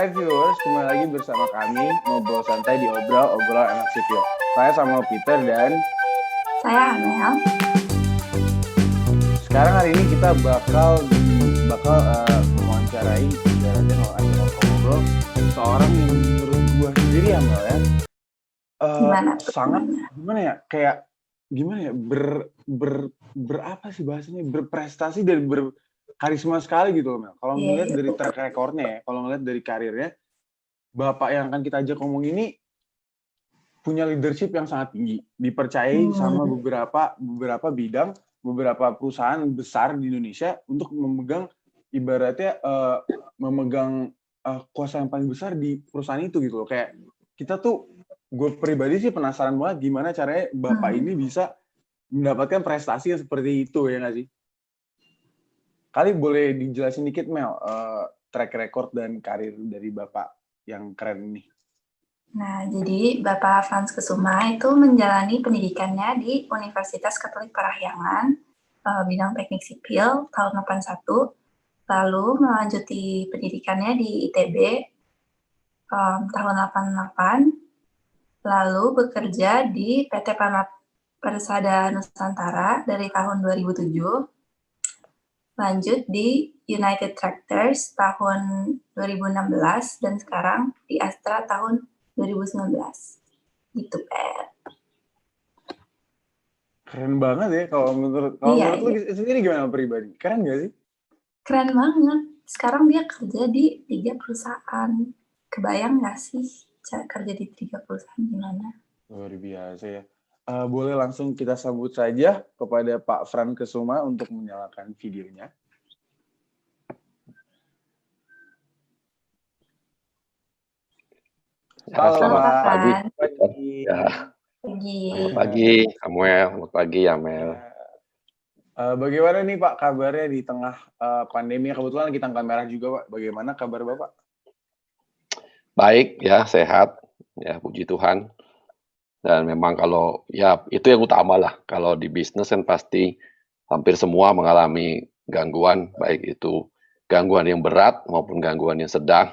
Hai viewers, kembali lagi bersama kami ngobrol santai di Obrol Anak Sipil. Saya Samuel Peter dan saya Amel. Sekarang hari ini kita bakal mewawancarai ngobrol seorang yang menurut gua sendiri Amel ya. Gimana ya? Kayak gimana ya? Berapa sih bahasanya? Berprestasi dan berkarisma sekali gitu loh Mel. Kalau ngeliat dari track recordnya ya, kalau ngeliat dari karirnya, Bapak yang akan kita ajak ngomong ini punya leadership yang sangat tinggi, dipercayai sama beberapa bidang, beberapa perusahaan besar di Indonesia untuk memegang ibaratnya memegang kuasa yang paling besar di perusahaan itu gitu loh. Kayak kita tuh, gue pribadi sih penasaran banget gimana caranya Bapak ini bisa mendapatkan prestasi yang seperti itu, ya nggak sih? Kali boleh dijelasin dikit Mel, track record dan karir dari Bapak yang keren ini. Nah, jadi Bapak Frans Kesuma itu menjalani pendidikannya di Universitas Katolik Parahyangan, bidang teknik sipil tahun 81, lalu melanjuti pendidikannya di ITB tahun 88, lalu bekerja di PT Persada Nusantara dari tahun 2007, lanjut di United Tractors tahun 2016, dan sekarang di Astra tahun 2019. Gitu, Pet. Keren banget ya kalau menurut lu sendiri gimana pribadi? Keren gak sih? Keren banget. Sekarang dia kerja di 3 perusahaan. Kebayang gak sih kerja di 3 perusahaan gimana? Luar biasa ya. Boleh langsung kita sambut saja kepada Pak Frans Kesuma untuk menyalakan videonya. Halo, selamat pagi. Ya. Selamat pagi, Samuel. Selamat pagi, Amel. Bagaimana nih Pak kabarnya di tengah pandemi? Kebetulan kita angkat merah juga Pak. Bagaimana kabar Bapak? Baik ya, sehat. Ya, puji Tuhan. Dan memang kalau ya itu yang utama lah. Kalau di bisnis kan pasti hampir semua mengalami gangguan, baik itu gangguan yang berat maupun gangguan yang sedang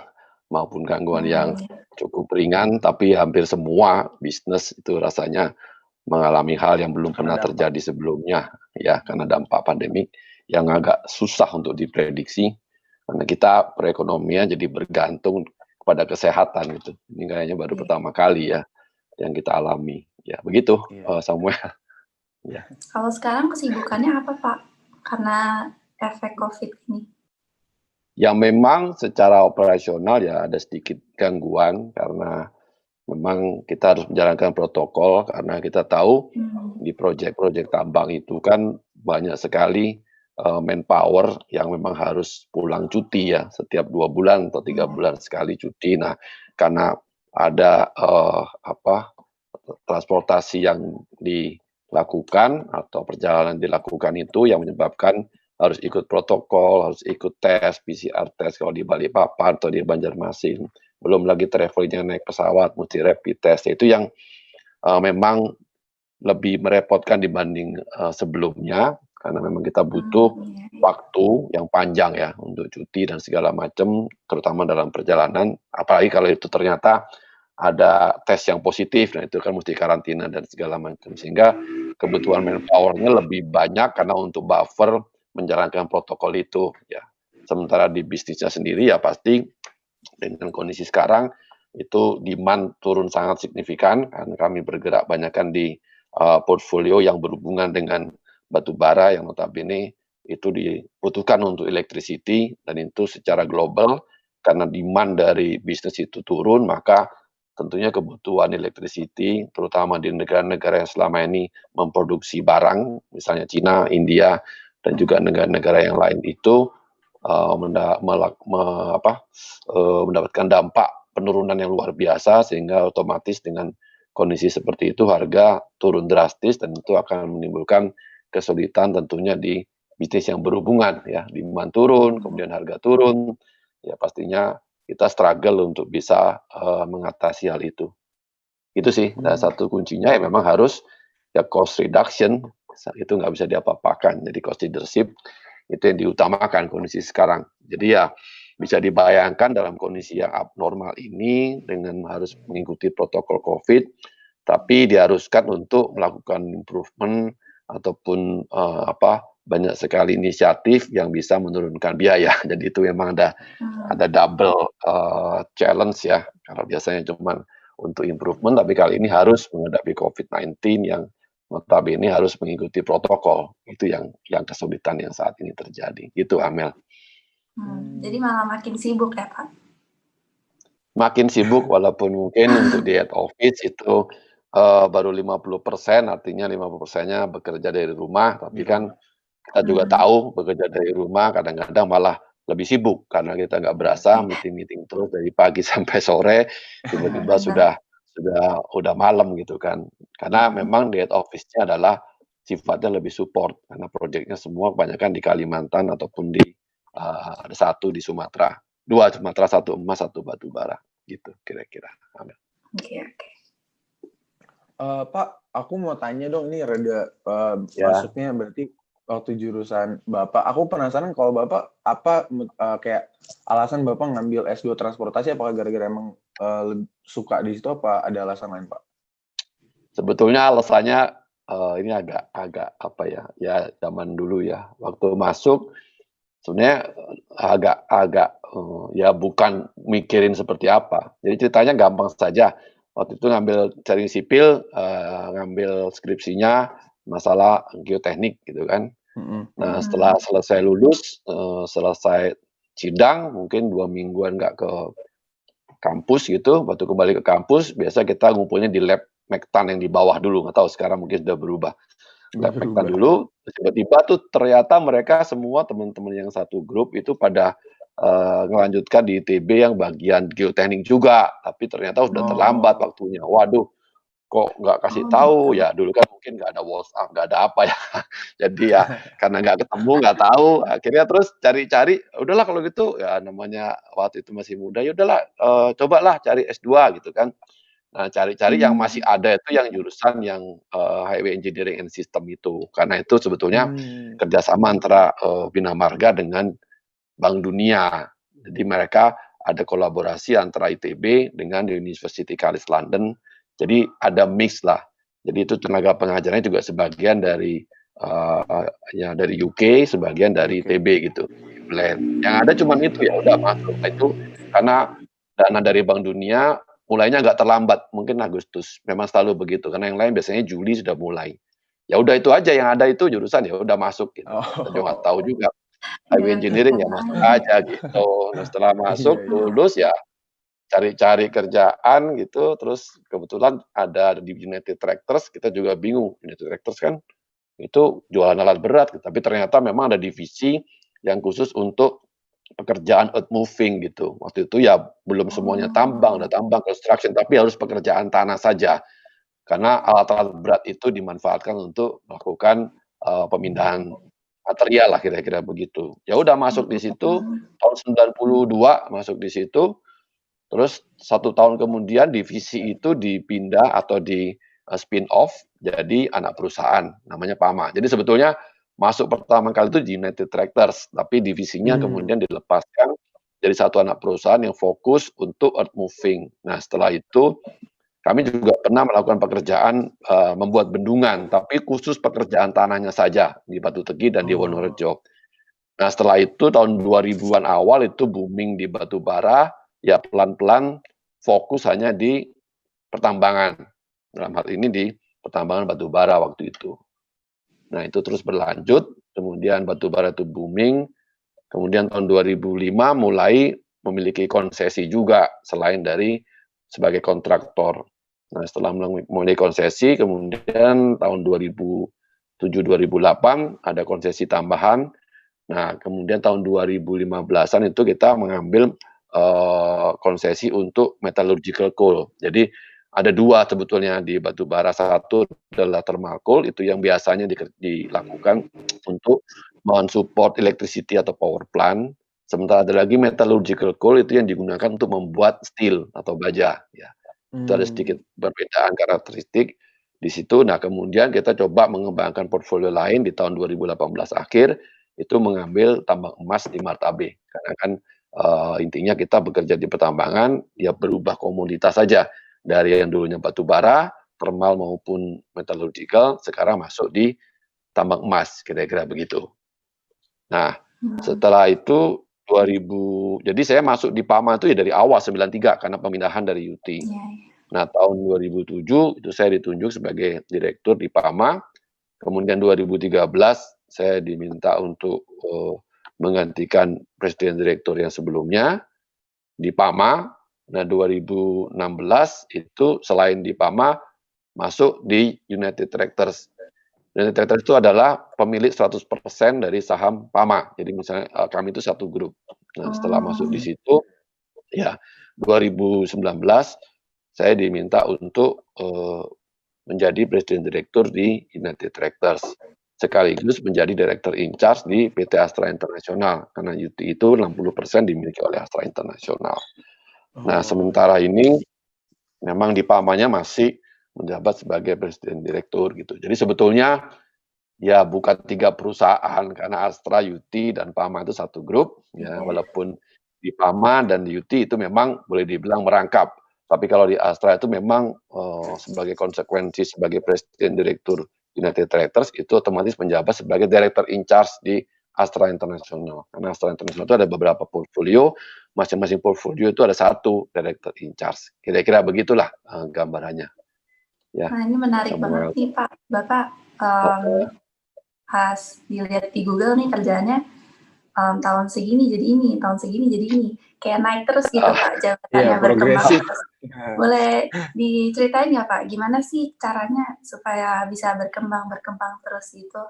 maupun gangguan yang cukup ringan, tapi hampir semua bisnis itu rasanya mengalami hal yang belum pernah terjadi sebelumnya ya, karena dampak pandemi yang agak susah untuk diprediksi karena kita perekonomian jadi bergantung kepada kesehatan gitu. Ini kayaknya baru pertama kali ya yang kita alami. Ya, begitu Samuel. Ya. Kalau sekarang kesibukannya apa Pak? Karena efek COVID ini. Ya memang secara operasional ya ada sedikit gangguan karena memang kita harus menjalankan protokol karena kita tahu di proyek-proyek tambang itu kan banyak sekali manpower yang memang harus pulang cuti ya setiap 2 bulan atau 3 bulan sekali cuti. Nah, karena ada transportasi yang dilakukan atau perjalanan dilakukan itu yang menyebabkan harus ikut protokol, harus ikut tes, PCR tes kalau di Balikpapan atau di Banjarmasin. Belum lagi travelingnya naik pesawat, mesti rapid test. Itu yang memang lebih merepotkan dibanding sebelumnya, karena memang kita butuh waktu yang panjang ya untuk cuti dan segala macam, terutama dalam perjalanan. Apalagi kalau itu ternyata ada tes yang positif, nah itu kan mesti karantina dan segala macam. Sehingga kebutuhan manpower-nya lebih banyak karena untuk buffer menjalankan protokol itu ya. Sementara di bisnisnya sendiri ya pasti dengan kondisi sekarang itu demand turun sangat signifikan karena kami bergerak banyakkan di portfolio yang berhubungan dengan batu bara yang notabene itu dibutuhkan untuk electricity dan itu secara global karena demand dari bisnis itu turun maka tentunya kebutuhan electricity terutama di negara-negara yang selama ini memproduksi barang misalnya Cina, India dan juga negara-negara yang lain itu mendapatkan dampak penurunan yang luar biasa sehingga otomatis dengan kondisi seperti itu harga turun drastis dan itu akan menimbulkan kesulitan tentunya di bisnis yang berhubungan ya, demand turun kemudian harga turun ya pastinya kita struggle untuk bisa mengatasi hal itu. Itu sih satu kuncinya ya memang harus ya cost reduction itu nggak bisa diapa-apakan jadi cost leadership itu yang diutamakan kondisi sekarang. Jadi ya Bisa dibayangkan dalam kondisi yang abnormal ini dengan harus mengikuti protokol COVID, tapi diharuskan untuk melakukan improvement ataupun, banyak sekali inisiatif yang bisa menurunkan biaya. Jadi itu memang ada double, challenge ya, kalau biasanya cuman untuk improvement, tapi kali ini harus menghadapi COVID-19 yang notabene harus mengikuti protokol. Itu yang kesulitan yang saat ini terjadi, gitu Amel. Jadi malah makin sibuk ya, Pak? Makin sibuk walaupun mungkin untuk di head office itu, baru 50%, artinya 50%-nya bekerja dari rumah, tapi kan kita juga tahu bekerja dari rumah kadang-kadang malah lebih sibuk karena kita nggak berasa meeting-meeting terus dari pagi sampai sore, tiba-tiba udah malam gitu kan. Karena memang di head office-nya adalah sifatnya lebih support karena projeknya semua kebanyakan di Kalimantan ataupun ada 1 di Sumatera, 2 Sumatera, 1 emas, 1 batu bara, gitu kira-kira, Amel. Oke. Pak, aku mau tanya dong, ini rada Ya. masuknya berarti waktu jurusan Bapak. Aku penasaran kalau Bapak apa kayak alasan Bapak ngambil S2 transportasi, apakah gara-gara emang suka di situ apa ada alasan lain, Pak? Sebetulnya alasannya, ini agak apa ya zaman dulu ya, waktu masuk sebenarnya agak, ya bukan mikirin seperti apa. Jadi ceritanya gampang saja. Waktu itu ngambil teknik sipil, ngambil skripsinya masalah geoteknik gitu kan. Nah setelah selesai lulus, selesai sidang mungkin 2 mingguan nggak ke kampus gitu, waktu kembali ke kampus biasa kita ngumpulnya di lab Mektan yang di bawah dulu, nggak tahu sekarang mungkin sudah berubah. Lab Mektan dulu, tiba-tiba tuh ternyata mereka semua teman-teman yang satu grup itu pada, ngelanjutkan di ITB yang bagian geoteknik juga, tapi ternyata sudah terlambat waktunya. Waduh, kok nggak kasih tahu, ya dulu kan mungkin nggak ada WhatsApp, nggak ada apa ya. Jadi ya karena nggak ketemu, nggak tahu, akhirnya terus cari-cari, udahlah kalau gitu, ya namanya waktu itu masih muda, ya udahlah, cobalah cari S2 gitu kan. Nah, cari-cari yang masih ada itu yang jurusan yang, Highway Engineering and System itu. Karena itu sebetulnya kerjasama antara, Bina Marga dengan Bank Dunia. Jadi mereka ada kolaborasi antara ITB dengan University College London. Jadi ada mix lah. Jadi itu tenaga pengajarnya juga sebagian dari, ya dari UK, sebagian dari ITB gitu, blend. Yang ada cuman itu, ya udah masuk. Nah itu karena dana dari Bank Dunia mulainya agak terlambat, mungkin Agustus. Memang selalu begitu, karena yang lain biasanya Juli sudah mulai. Ya udah itu aja yang ada itu jurusan, ya udah masuk gitu. Kita juga nggak tahu juga. Highway Engineering ya masuk aja gitu. Nah setelah masuk, lulus ya cari-cari kerjaan gitu, terus kebetulan ada di United Tractors, kita juga bingung. United Tractors kan itu jualan alat berat, tapi ternyata memang ada divisi yang khusus untuk pekerjaan earth moving gitu. Waktu itu ya belum semuanya tambang, ada tambang, construction, tapi harus pekerjaan tanah saja. Karena alat-alat berat itu dimanfaatkan untuk melakukan, pemindahan material lah kira-kira begitu. Ya udah masuk di situ, tahun 92 masuk di situ, terus 1 tahun kemudian divisi itu dipindah atau spin off jadi anak perusahaan, namanya PAMA. Jadi sebetulnya masuk pertama kali itu di United Tractors, tapi divisinya kemudian dilepaskan jadi satu anak perusahaan yang fokus untuk earth moving. Nah setelah itu kami juga pernah melakukan pekerjaan, membuat bendungan, tapi khusus pekerjaan tanahnya saja di Batu Tegi dan di Wonorejo. Nah setelah itu tahun 2000-an awal itu booming di batu bara, ya pelan-pelan fokus hanya di pertambangan. Dalam hal ini di pertambangan batu bara waktu itu. Nah itu terus berlanjut, kemudian batu bara itu booming, kemudian tahun 2005 mulai memiliki konsesi juga selain dari sebagai kontraktor. Nah setelah mulai konsesi, kemudian tahun 2007-2008 ada konsesi tambahan. Nah kemudian tahun 2015-an itu kita mengambil, konsesi untuk metallurgical coal. Jadi ada 2 sebetulnya di batu bara, satu adalah thermal coal, itu yang biasanya dilakukan untuk men-support electricity atau power plant, sementara ada lagi metallurgical coal itu yang digunakan untuk membuat steel atau baja, ya. Itu ada sedikit perbedaan karakteristik di situ. Nah kemudian kita coba mengembangkan portfolio lain di tahun 2018 akhir, itu mengambil tambang emas di Martabe. Karena kan Intinya kita bekerja di pertambangan, ya berubah komoditas saja. Dari yang dulunya batu bara, thermal maupun metallurgical, sekarang masuk di tambang emas, kira-kira begitu. Nah, setelah itu 2000 jadi saya masuk di PAMA itu ya dari awal 93 karena pemindahan dari UT. Iya, iya. Nah, tahun 2007 itu saya ditunjuk sebagai direktur di PAMA, kemudian 2013 saya diminta untuk, menggantikan presiden direktur yang sebelumnya di PAMA. Nah, 2016 itu selain di PAMA, masuk di United Tractors. United Tractors itu adalah pemilik 100% dari saham PAMA. Jadi misalnya, kami itu satu grup. Nah, setelah masuk di situ, ya 2019 saya diminta untuk, menjadi presiden direktur di United Tractors, sekaligus menjadi director in charge di PT Astra International, karena UT itu 60% dimiliki oleh Astra International. Nah, sementara ini memang di PAMA-nya masih menjabat sebagai presiden direktur gitu. Jadi sebetulnya ya bukan 3 perusahaan karena Astra, UT, dan PAMA itu satu grup ya, walaupun di PAMA dan di UT itu memang boleh dibilang merangkap. Tapi kalau di Astra itu memang, sebagai konsekuensi sebagai presiden direktur United Tractors itu otomatis menjabat sebagai director in charge di Astra International. Karena Astra International itu ada beberapa portfolio, masing-masing portfolio itu ada satu director in charge. Kira-kira begitulah, gambarannya. Ya, Nah, ini menarik Samuel. banget nih, Pak. Bapak, pas dilihat di Google nih kerjaannya, tahun segini jadi ini, tahun segini jadi ini. Kayak naik terus gitu, Pak, jabatannya Iya, berkembang progresif. terus. Boleh diceritain nggak, Pak, gimana sih caranya supaya bisa berkembang terus gitu?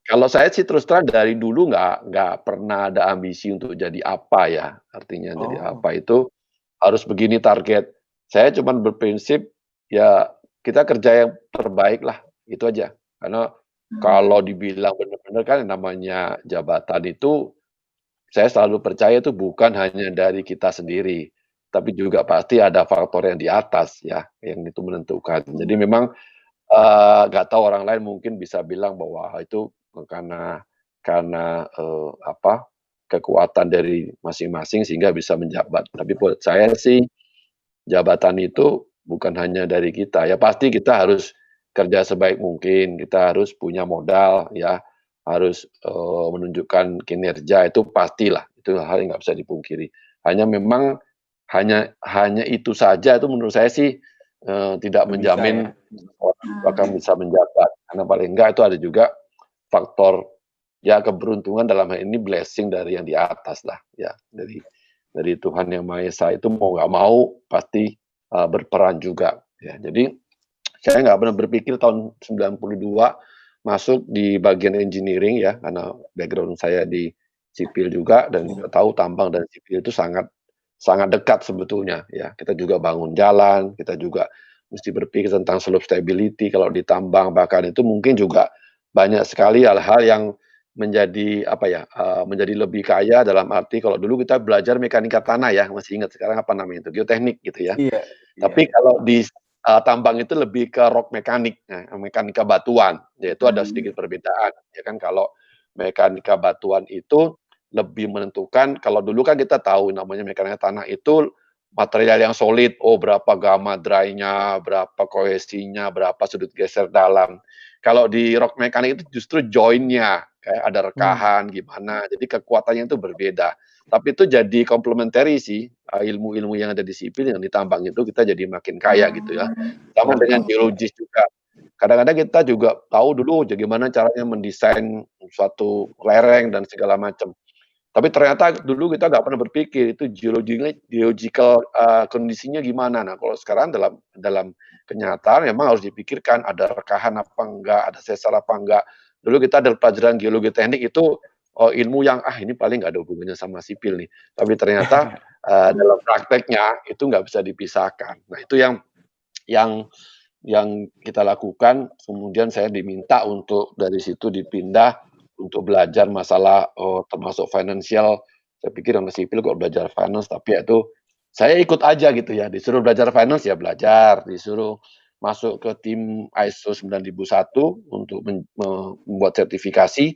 Kalau saya sih terus terang dari dulu nggak pernah ada ambisi untuk jadi apa ya, artinya jadi apa itu harus begini target. Saya cuman berprinsip, ya kita kerja yang terbaik lah, itu aja. Karena kalau dibilang benar-benar kan yang namanya jabatan itu, saya selalu percaya itu bukan hanya dari kita sendiri, tapi juga pasti ada faktor yang di atas ya, yang itu menentukan. Jadi memang, nggak tahu orang lain mungkin bisa bilang bahwa itu karena, apa, kekuatan dari masing-masing sehingga bisa menjabat. Tapi buat saya sih, jabatan itu bukan hanya dari kita, ya pasti kita harus kerja sebaik mungkin, kita harus punya modal ya, harus, menunjukkan kinerja itu pastilah, itu hal yang nggak bisa dipungkiri. Hanya memang hanya itu saja itu menurut saya sih, tidak Nggak bisa menjamin ya? orang itu akan bisa menjabat, karena paling enggak itu ada juga faktor, ya keberuntungan dalam hal ini blessing dari yang di atas lah, ya dari Tuhan Yang Maha Esa itu mau nggak mau pasti, berperan juga, ya. Jadi saya nggak pernah berpikir tahun 92 masuk di bagian engineering ya, karena background saya di sipil juga dan kita tahu tambang dan sipil itu sangat sangat dekat sebetulnya ya. Kita juga bangun jalan, kita juga mesti berpikir tentang slope stability kalau di tambang, bahkan itu mungkin juga banyak sekali hal-hal yang menjadi apa ya, menjadi lebih kaya dalam arti kalau dulu kita belajar mekanika tanah ya, masih ingat sekarang apa namanya itu, geoteknik gitu ya. Iya, iya. Tapi kalau di, tambang itu lebih ke rock mekanik, nah mekanika batuan, yaitu ada sedikit perbedaan, ya kan. Kalau mekanika batuan itu lebih menentukan kalau dulu kan kita tahu namanya mekanika tanah itu material yang solid, oh berapa gamma dry-nya, berapa kohesinya, berapa sudut geser dalam. Kalau di rock mekanik itu justru join-nya, kayak ada rekahan gimana, jadi kekuatannya itu berbeda. Tapi itu jadi komplementari sih, ilmu-ilmu yang ada di sipil yang di tambang itu kita jadi makin kaya gitu ya. Sama dengan geologis juga. Kadang-kadang kita juga tahu dulu bagaimana caranya mendesain suatu lereng dan segala macam. Tapi ternyata dulu kita nggak pernah berpikir itu geological, kondisinya gimana. Nah, kalau sekarang dalam dalam kenyataan memang harus dipikirkan ada rekahan apa enggak, ada sesar apa enggak. Dulu kita ada pelajaran geologi teknik itu, ilmu yang, ini paling nggak ada hubungannya sama sipil nih. Tapi ternyata, dalam prakteknya itu nggak bisa dipisahkan. Nah, itu yang yang kita lakukan, kemudian saya diminta untuk dari situ dipindah untuk belajar masalah, termasuk finansial. Saya pikir sama sipil kok belajar finance, tapi ya itu saya ikut aja gitu ya, disuruh belajar finance ya belajar, disuruh masuk ke tim ISO 9001 untuk membuat sertifikasi,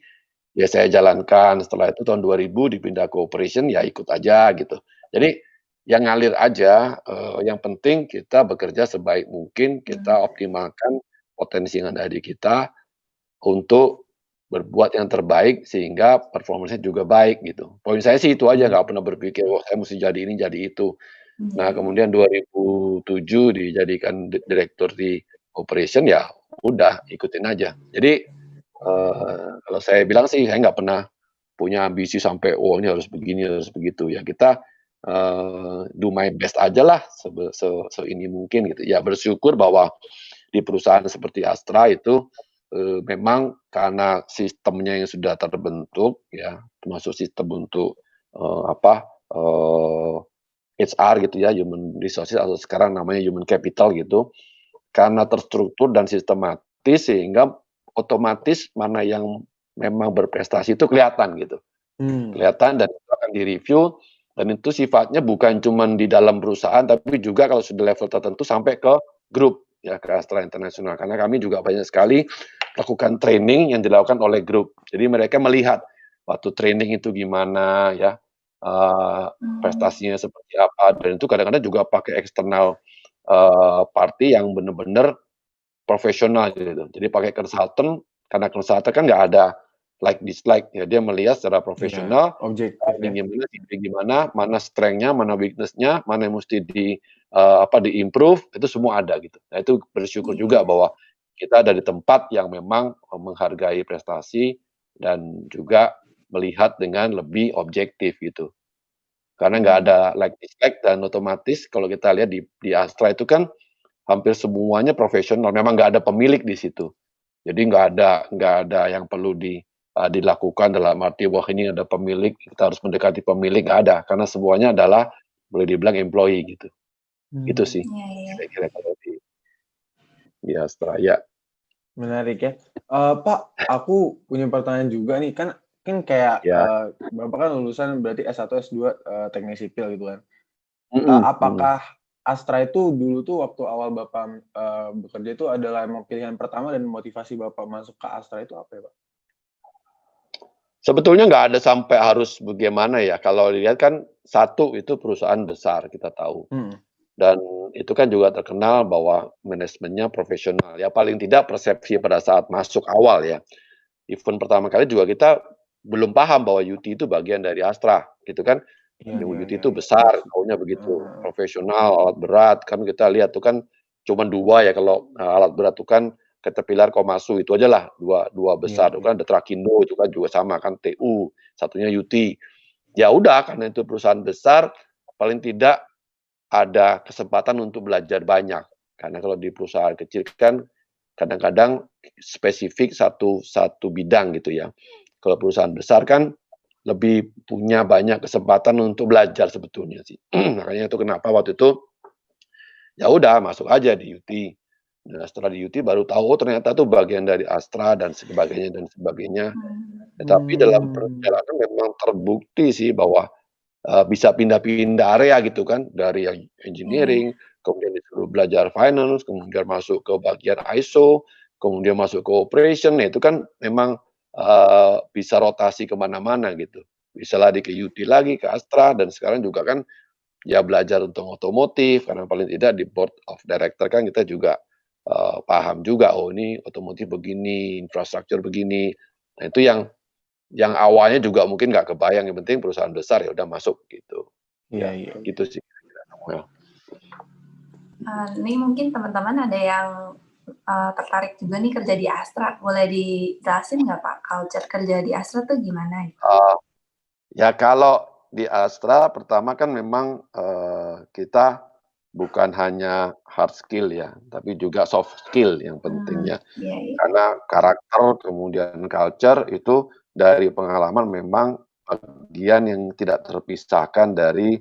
ya saya jalankan. Setelah itu tahun 2000 dipindah ke operation, ya ikut aja gitu. Jadi yang ngalir aja, yang penting kita bekerja sebaik mungkin, kita optimalkan potensi yang ada di kita untuk berbuat yang terbaik sehingga performance-nya juga baik gitu. Poin saya sih itu aja, nggak pernah berpikir, "Wah, saya mesti jadi ini, jadi itu." Nah, kemudian 2007 dijadikan direktur di operation, ya udah ikutin aja. Jadi, kalau saya bilang sih, saya nggak pernah punya ambisi sampai, "Oh, ini harus begini, harus begitu." Ya kita, do my best ajalah seini mungkin gitu. Ya bersyukur bahwa di perusahaan seperti Astra itu, memang karena sistemnya yang sudah terbentuk ya, termasuk sistem untuk, apa, HR gitu ya, human resources atau sekarang namanya human capital gitu, karena terstruktur dan sistematis sehingga otomatis mana yang memang berprestasi itu kelihatan gitu. Kelihatan dan itu akan direview dan itu sifatnya bukan cuman di dalam perusahaan, tapi juga kalau sudah level tertentu sampai ke grup, ya ke Astra International. Karena kami juga banyak sekali lakukan training yang dilakukan oleh grup. Jadi mereka melihat waktu training itu gimana ya, prestasinya seperti apa, dan itu kadang-kadang juga pakai eksternal, party yang benar-benar profesional gitu. Jadi pakai konsultan, karena konsultan kan nggak ada like dislike ya, dia melihat secara Iya, profesional, objektif ya. ini gimana, ini gimana, mana strength-nya, mana weakness-nya, mana yang mesti apa, di-improve, itu semua ada gitu. Nah itu bersyukur juga bahwa kita ada di tempat yang memang, menghargai prestasi dan juga melihat dengan lebih objektif gitu. Karena nggak ada like dislike dan otomatis kalau kita lihat di Astra itu kan hampir semuanya profesional, memang nggak ada pemilik di situ. Jadi nggak ada yang perlu dilakukan dalam arti, wah ini ada pemilik, kita harus mendekati pemilik, nggak ada. Karena semuanya adalah boleh dibilang employee gitu. Itu sih Iya, iya. kira-kira kalau di Astra, ya. Menarik ya. Pak, aku punya pertanyaan juga nih, kan kayak, Ya. Bapak kan lulusan berarti S1, S2, teknik sipil gitu kan. Mhm, mhm. Apakah Astra itu dulu tuh waktu awal Bapak, bekerja itu adalah emang pilihan pertama dan motivasi Bapak masuk ke Astra itu apa ya, Pak? Sebetulnya nggak ada sampai harus bagaimana ya, kalau dilihat kan satu itu perusahaan besar kita tahu. Mhm. Dan itu kan juga terkenal bahwa manajemennya profesional, ya paling tidak persepsi pada saat masuk awal ya. Event pertama kali juga kita belum paham bahwa UT itu bagian dari Astra, gitu kan. Iya, Yang iya, UT iya, itu iya. besar, taunya begitu, Heeh. profesional, alat berat, kan kita lihat tuh kan cuma 2 ya kalau, alat berat tuh kan Caterpillar, Komatsu, itu aja lah 2 Iya, besar, itu iya. kan ada Trakindo itu kan juga sama kan TU, satunya UT. Ya udah karena itu perusahaan besar, paling tidak ada kesempatan untuk belajar banyak. Karena kalau di perusahaan kecil kan kadang-kadang spesifik satu satu bidang gitu ya. Kalau perusahaan besar kan lebih punya banyak kesempatan untuk belajar sebetulnya sih. Makanya itu kenapa waktu itu, ya udah masuk aja di UT. Nah setelah di UT baru tahu, oh ternyata tuh bagian dari Astra dan sebagainya dan sebagainya. Tetapi dalam Mmm. perjalanan memang terbukti sih bahwa bisa pindah-pindah area gitu kan, dari yang Iya. engineering, kemudian disuruh belajar finance, kemudian masuk ke bagian ISO, kemudian masuk ke operation, nah itu kan memang, bisa rotasi ke mana-mana gitu. Bisa lari ke UT lagi, ke Astra, dan sekarang juga kan ya belajar untuk otomotif, karena paling tidak di board of director kan kita juga, paham juga, oh ini otomotif begini, infrastruktur begini. Nah itu yang awalnya juga mungkin nggak kebayang, yang penting perusahaan besar, ya udah masuk gitu. Iya, Ya, iya, iya. gitu sih kira-kira Samuel. Ini mungkin teman-teman ada yang, tertarik juga nih kerja di Astra, boleh dijelasin nggak Pak, culture kerja di Astra tuh gimana gitu? Ya kalau di Astra pertama kan memang, kita bukan hanya hard skill ya, tapi juga soft skill yang pentingnya. Iya, iya. Karena karakter, kemudian culture itu dari pengalaman memang bagian yang tidak terpisahkan dari,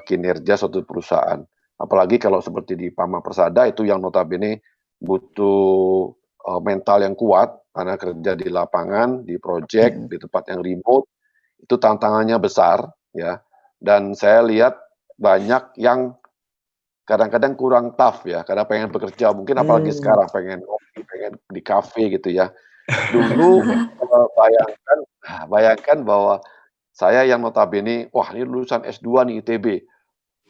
kinerja suatu perusahaan. Apalagi kalau seperti di Pama Persada itu yang notabene butuh, mental yang kuat karena kerja di lapangan, di project, Mhm. di tempat yang remote, itu tantangannya besar ya, dan saya lihat banyak yang kadang-kadang kurang tough ya, karena pengen bekerja mungkin apalagi Mmm. sekarang pengen ngopi, pengen di kafe gitu ya. Dulu bayangkan bahwa saya yang notabene, wah ini lulusan S2 nih ITB,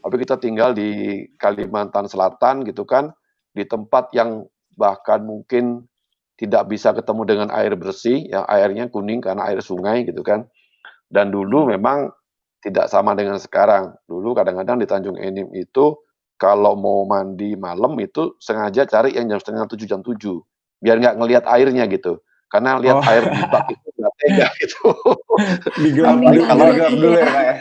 tapi kita tinggal di Kalimantan Selatan gitu kan, di tempat yang bahkan mungkin tidak bisa ketemu dengan air bersih, yang airnya kuning karena air sungai gitu kan. Dan dulu memang tidak sama dengan sekarang. Dulu kadang-kadang di Tanjung Enim itu kalau mau mandi malam itu sengaja cari yang jam 6:30, jam 7, biar nggak ngelihat airnya gitu. Karena lihat Oh, air di bak itu nggak tega gitu. Apalagi Mending kalau digelap dulu ya, Kak, ya?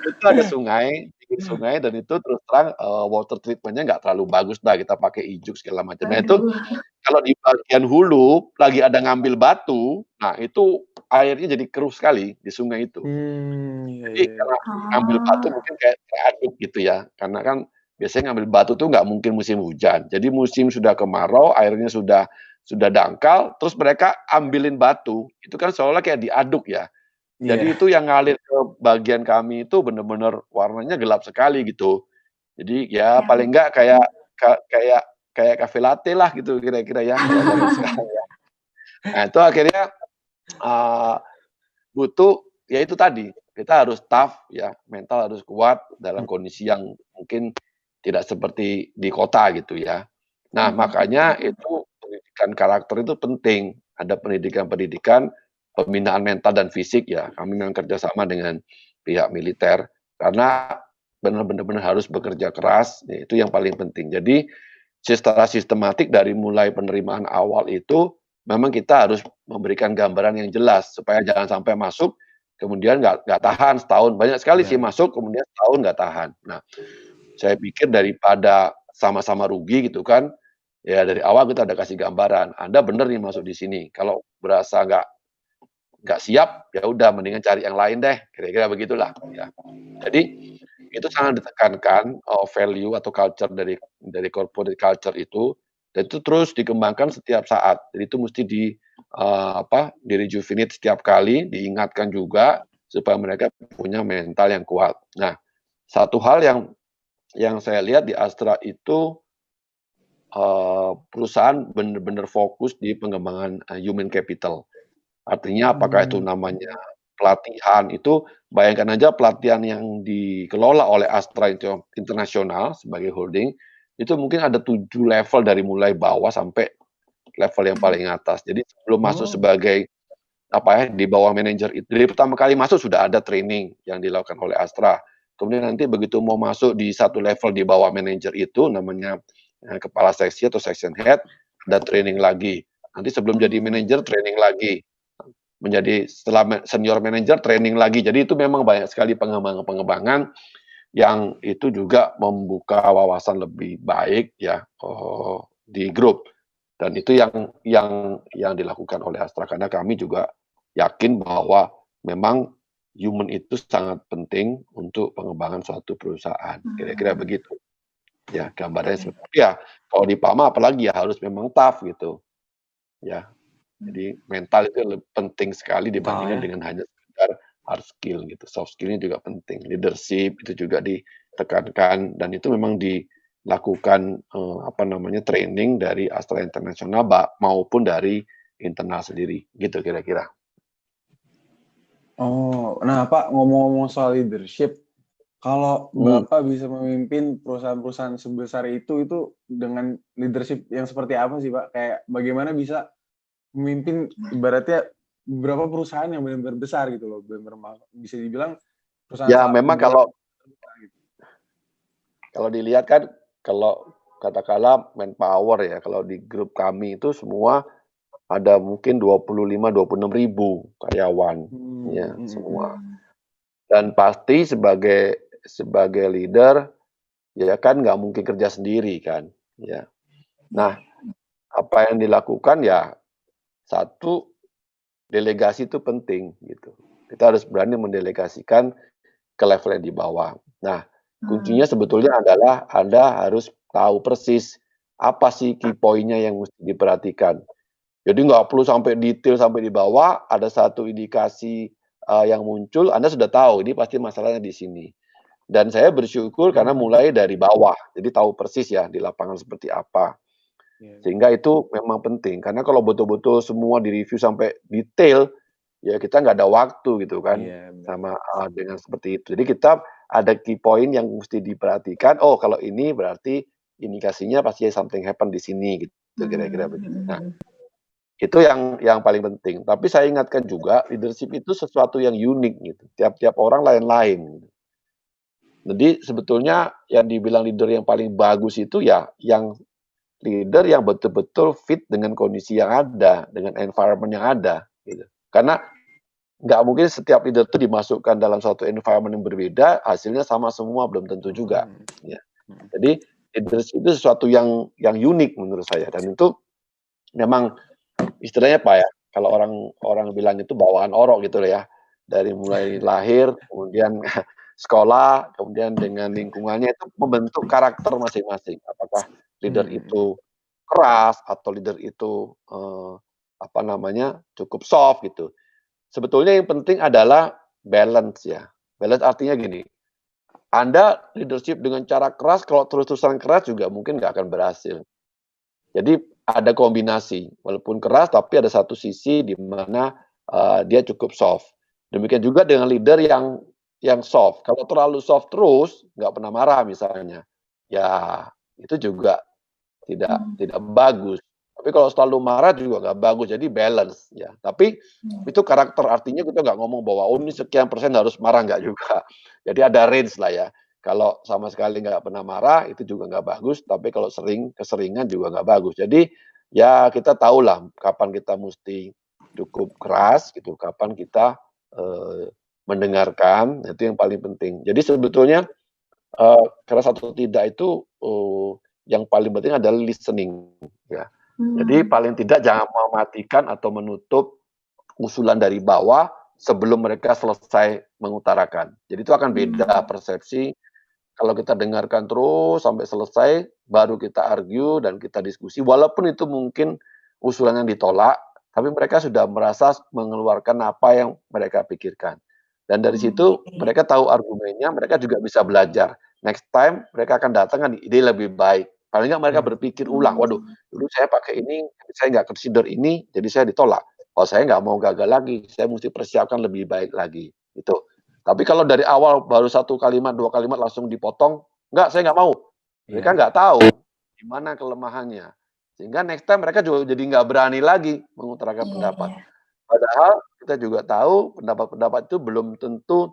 itu ada sungai, pinggir sungai dan itu terus terang, water treatment-nya nggak terlalu bagus lah, kita pakai ijuk segala macam. Nah itu Waduh. kalau di bagian hulu lagi ada ngambil batu, nah itu airnya jadi keruh sekali di sungai itu. Iya Jadi iya iya. karena ngambil batu Oh, mungkin kayak teraduk gitu ya, karena kan biasanya ngambil batu tuh nggak mungkin musim hujan. Jadi musim sudah kemarau, airnya sudah dangkal, terus mereka ambilin batu, itu kan seolah kayak diaduk ya. Jadi Iya. itu yang ngalir ke bagian kami itu bener-bener warnanya gelap sekali gitu. Jadi ya ya paling enggak kayak kayak kayak cafe latte lah gitu kira-kira ya kalau zaman sekarang ya. Nah itu akhirnya, eee, butuh ya itu tadi, kita harus tough ya, mental harus kuat dalam kondisi yang mungkin tidak seperti di kota gitu ya. Nah mhm. makanya itu pendidikan karakter itu penting, ada pendidikan-pendidikan, pembinaan mental dan fisik ya, kami memang kerjasama dengan pihak militer, karena benar-benar harus bekerja keras, ya itu yang paling penting. Jadi secara sistematik dari mulai penerimaan awal itu, memang kita harus memberikan gambaran yang jelas, supaya jangan sampai masuk, kemudian nggak tahan setahun. Banyak sekali Iya sih iya. masuk, kemudian setahun nggak tahan. Nah, saya pikir daripada sama-sama rugi gitu kan, ya dari awal kita udah kasih gambaran, Anda bener nih masuk di sini, kalau berasa nggak siap, ya udah mendingan cari yang lain deh, kira-kira begitulah, ya. Jadi itu sangat ditekankan, value atau culture dari corporate culture itu, dan itu terus dikembangkan setiap saat. Jadi itu mesti di-rejuvenate setiap kali, diingatkan juga supaya mereka punya mental yang kuat. Nah, satu hal yang saya lihat di Astra itu, perusahaan bener-bener fokus di pengembangan, human capital. Artinya apakah itu Mmm, namanya pelatihan, itu bayangkan aja pelatihan yang dikelola oleh Astra International sebagai holding, itu mungkin ada 7 level dari mulai bawah sampai level yang paling atas. Jadi sebelum masuk oh, sebagai, di bawah manajer itu dari pertama kali masuk sudah ada training yang dilakukan oleh Astra. Kemudian nanti begitu mau masuk di satu level di bawah manajer itu namanya, kepala seksi atau section head, ada training lagi. Nanti sebelum jadi Mmm, manajer training lagi. Menjadi setelah senior manager training lagi. Jadi itu memang banyak sekali pengembangan-pengembangan yang itu juga membuka wawasan lebih baik ya, di grup. Dan itu yang dilakukan oleh Astra, karena kami juga yakin bahwa memang human itu sangat penting untuk pengembangan suatu perusahaan, kira-kira mmm, begitu. Ya gambarannya oke. seperti itu. Ya, kalau di Pama apalagi ya harus memang tough gitu, ya. Mmm, Jadi mental itu penting sekali mental dibandingkan ya. dengan hanya sekedar hard skill gitu, soft skill-nya juga penting, leadership itu juga ditekankan dan itu memang dilakukan, training dari Astra International maupun dari internal sendiri, gitu kira-kira. Oh, nah Pak, ngomong-ngomong soal leadership, kalau Mmm, Bapak bisa memimpin perusahaan-perusahaan sebesar itu dengan leadership yang seperti apa sih, Pak? Kayak bagaimana bisa memimpin ibaratnya beberapa perusahaan yang benar-benar besar gitu loh, benar-benar bisa dibilang perusahaan ya memang beberapa kalau gitu. kalau dilihat kan, kalau katakanlah manpower ya, kalau di grup kami itu semua ada mungkin 25.000-26.000 karyawan, Mmm, ya mhm semua. mhm. mmm, Dan pasti sebagai leader, ya kan nggak mungkin kerja sendiri kan, ya. iya. Nah, apa yang dilakukan ya, satu, delegasi itu penting gitu. Kita harus berani mendelegasikan ke level yang di bawah. Nah, kuncinya Mmm, sebetulnya adalah Anda harus tahu persis apa sih key point-nya yang mesti diperhatikan. Jadi nggak perlu sampai detail sampai di bawah, ada satu indikasi, yang muncul, Anda sudah tahu ini pasti masalahnya di sini. Dan saya bersyukur karena Mmm, mulai dari bawah, jadi tahu persis ya di lapangan seperti apa. Sehingga itu memang penting, karena kalau betul-betul semua direview sampai detail, ya kita nggak ada waktu gitu kan, sama dengan seperti itu. Jadi kita ada key point yang mesti diperhatikan, oh kalau ini berarti indikasinya pasti something happen di sini gitu, kira-kira begitu. Nah, itu yang paling penting. Tapi saya ingatkan juga, leadership itu sesuatu yang unik gitu, tiap-tiap orang lain-lain. Jadi sebetulnya yang dibilang leader yang paling bagus itu ya yang leader yang betul-betul fit dengan kondisi yang ada, dengan environment yang ada, gitu. Karena nggak mungkin setiap leader itu dimasukkan dalam suatu environment yang berbeda, hasilnya sama semua, belum tentu juga. Ya. Jadi leadership itu sesuatu yang unik menurut saya, dan itu memang istilahnya apa ya? Kalau orang bilang itu bawaan orok gitu ya, dari mulai lahir, kemudian sekolah, kemudian dengan lingkungannya itu membentuk karakter masing-masing. Apakah leader itu keras atau leader itu cukup soft gitu. Sebetulnya yang penting adalah balance ya. Balance artinya gini, Anda leadership dengan cara keras, kalau terus-terusan keras juga mungkin nggak akan berhasil. Jadi ada kombinasi, walaupun keras tapi ada satu sisi di mana dia cukup soft. Demikian juga dengan leader yang soft. Kalau terlalu soft terus, nggak pernah marah misalnya, ya itu juga tidak bagus. Tapi kalau selalu marah juga nggak bagus, jadi balance ya. Tapi itu karakter, artinya kita nggak ngomong bahwa oh ini sekian persen harus marah, nggak juga. Jadi ada range lah ya. Kalau sama sekali nggak pernah marah itu juga nggak bagus, tapi kalau keseringan juga nggak bagus. Jadi ya kita tahulah kapan kita mesti cukup keras gitu, kapan kita mendengarkan, itu yang paling penting. Jadi sebetulnya keras atau tidak itu yang paling penting adalah listening ya. Jadi paling tidak jangan mematikan atau menutup usulan dari bawah sebelum mereka selesai mengutarakan. Jadi itu akan beda persepsi. Kalau kita dengarkan terus sampai selesai, baru kita argue dan kita diskusi. Walaupun itu mungkin usulan yang ditolak, tapi mereka sudah merasa mengeluarkan apa yang mereka pikirkan. Dan dari situ mereka tahu argumennya, mereka juga bisa belajar. Next time mereka akan datang dengan ide lebih baik. Paling nggak mereka berpikir ulang, waduh dulu saya pakai ini, saya nggak consider ini, jadi saya ditolak. Oh saya nggak mau gagal lagi, saya mesti persiapkan lebih baik lagi. Itu. Tapi kalau dari awal baru 1 kalimat, 2 kalimat langsung dipotong, "Enggak, saya nggak mau." Mereka nggak tahu di mana kelemahannya. Sehingga next time mereka juga jadi nggak berani lagi mengutarakan pendapat. Padahal kita juga tahu pendapat-pendapat itu belum tentu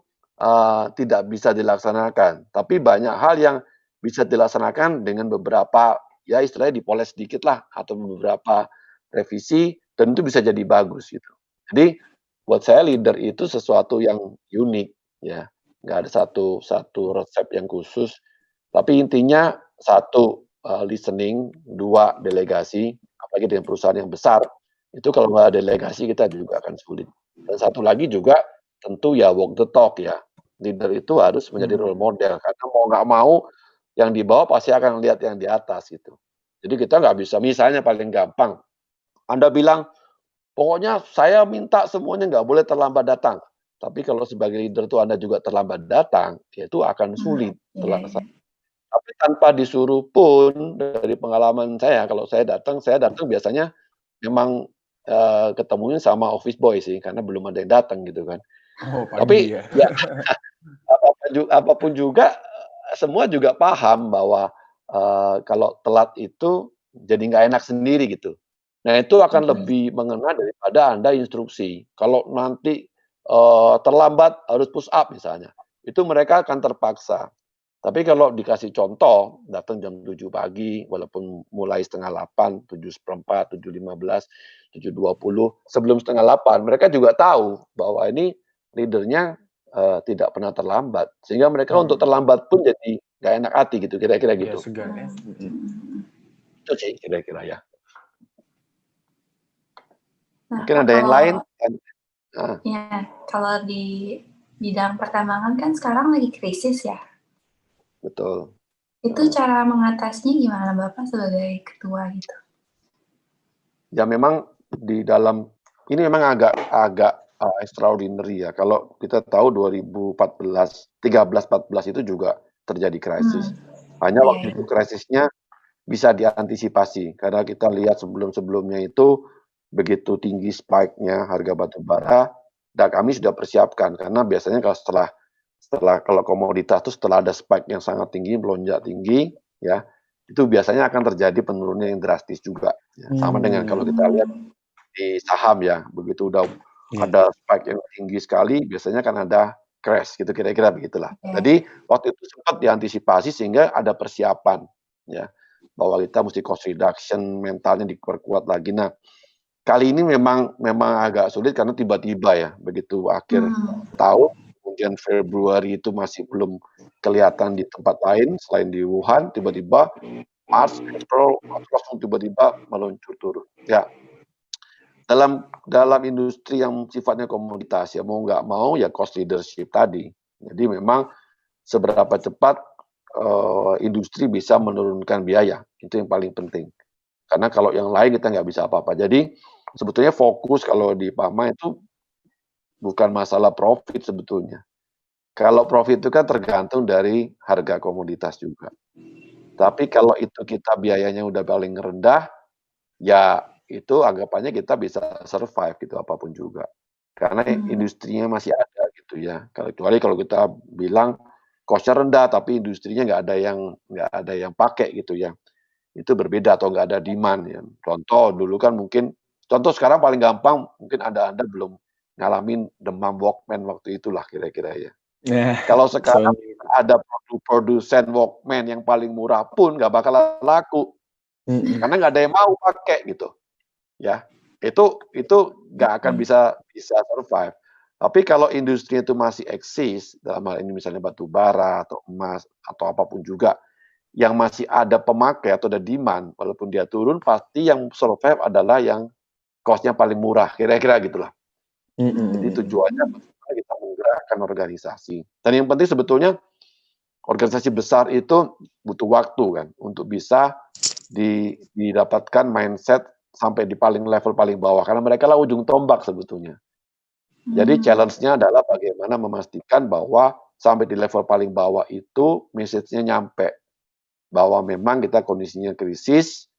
tidak bisa dilaksanakan. Tapi banyak hal yang bisa dilaksanakan dengan beberapa, ya istilahnya dipoles sedikit lah, atau beberapa revisi, dan itu bisa jadi bagus gitu. Jadi buat saya leader itu sesuatu yang unik. Ya, nggak ada satu resep yang khusus, tapi intinya satu listening, 2 delegasi, apalagi dengan perusahaan yang besar, itu kalau nggak ada delegasi kita juga akan sulit. Dan satu lagi juga tentu ya walk the talk ya, leader itu harus menjadi role model, karena mau nggak mau yang di bawah pasti akan lihat yang di atas gitu. Jadi kita nggak bisa, misalnya paling gampang, Anda bilang, "Pokoknya saya minta semuanya nggak boleh terlambat datang." Tapi kalau sebagai leader itu Anda juga terlambat datang, ya itu akan sulit terlaksana. Tapi tanpa disuruh pun dari pengalaman saya, kalau saya datang biasanya memang, ketemunya sama office boy sih, karena belum ada yang datang gitu kan. Oh, Tapi pagi ya. ya apapun juga, semua juga paham bahwa, kalau telat itu jadi nggak enak sendiri gitu. Nah itu akan lebih mengena daripada Anda instruksi. Kalau nanti, terlambat harus push up misalnya, itu mereka akan terpaksa. Tapi kalau dikasih contoh, datang jam 7 pagi, walaupun mulai 7:30, 7:15, 7:15, 7:20, sebelum 7:30, mereka juga tahu bahwa ini leader-nya, tidak pernah terlambat. Sehingga mereka untuk terlambat pun jadi nggak enak hati gitu, kira-kira Ya gitu. segan ya. Itu sih kira-kira ya. Nah, Mungkin ada yang lain? Ya, kalau di bidang pertambangan kan sekarang lagi krisis ya. Betul. Itu cara mengatasinya gimana Bapak sebagai ketua gitu? Ya memang di dalam ini memang agak extraordinary ya. Kalau kita tahu 2014, 13, 14 itu juga terjadi krisis. Hanya waktu itu krisisnya bisa diantisipasi karena kita lihat sebelum-sebelumnya itu begitu tinggi spike-nya harga batu bara dan kami sudah persiapkan karena biasanya kalau setelah kalau komoditas itu setelah ada spike yang sangat tinggi, melonjak tinggi ya, itu biasanya akan terjadi penurunan yang drastis juga ya. Sama dengan kalau kita lihat di saham ya, begitu udah ada spike yang tinggi sekali biasanya kan ada crash gitu kira-kira begitulah. Jadi waktu itu sempat diantisipasi sehingga ada persiapan ya, bahwa kita mesti cost reduction, mentalnya diperkuat lagi. Nah, kali ini memang agak sulit karena tiba-tiba ya, begitu akhir tahun, kemudian Februari itu masih belum kelihatan di tempat lain selain di Wuhan, tiba-tiba Maret, April, langsung tiba-tiba meluncur turun. Ya, dalam industri yang sifatnya komoditas ya mau nggak mau ya cost leadership tadi. Jadi memang seberapa cepat industri bisa menurunkan biaya, itu yang paling penting. Karena kalau yang lain kita nggak bisa apa-apa. Jadi sebetulnya fokus kalau di PAMA itu bukan masalah profit sebetulnya. Kalau profit itu kan tergantung dari harga komoditas juga. Tapi kalau itu kita biayanya udah paling rendah, ya itu anggapannya kita bisa survive gitu apapun juga. Karena industrinya masih ada gitu ya. Kecuali kalau kita bilang cost-nya rendah tapi industrinya nggak ada yang pakai gitu ya. Itu berbeda atau nggak ada demand ya. Contoh dulu kan mungkin contoh sekarang paling gampang mungkin Anda belum ngalamin demam Walkman waktu itulah kira-kira ya. Kalau sekarang ada produsen Walkman yang paling murah pun nggak bakal laku. Karena nggak ada yang mau pakai gitu. Ya, itu nggak akan bisa survive. Tapi kalau industri itu masih eksis, dalam hal ini misalnya batu bara atau emas atau apapun juga, yang masih ada pemakai atau ada demand, walaupun dia turun, pasti yang survive adalah yang cost-nya paling murah, kira-kira gitulah. Jadi tujuannya bagaimana kita menggerakkan organisasi. Dan yang penting sebetulnya organisasi besar itu butuh waktu kan untuk bisa didapatkan mindset sampai di level paling bawah karena mereka lah ujung tombak sebetulnya. Jadi challenge-nya adalah bagaimana memastikan bahwa sampai di level paling bawah itu message-nya nyampe bahwa memang kita kondisinya krisis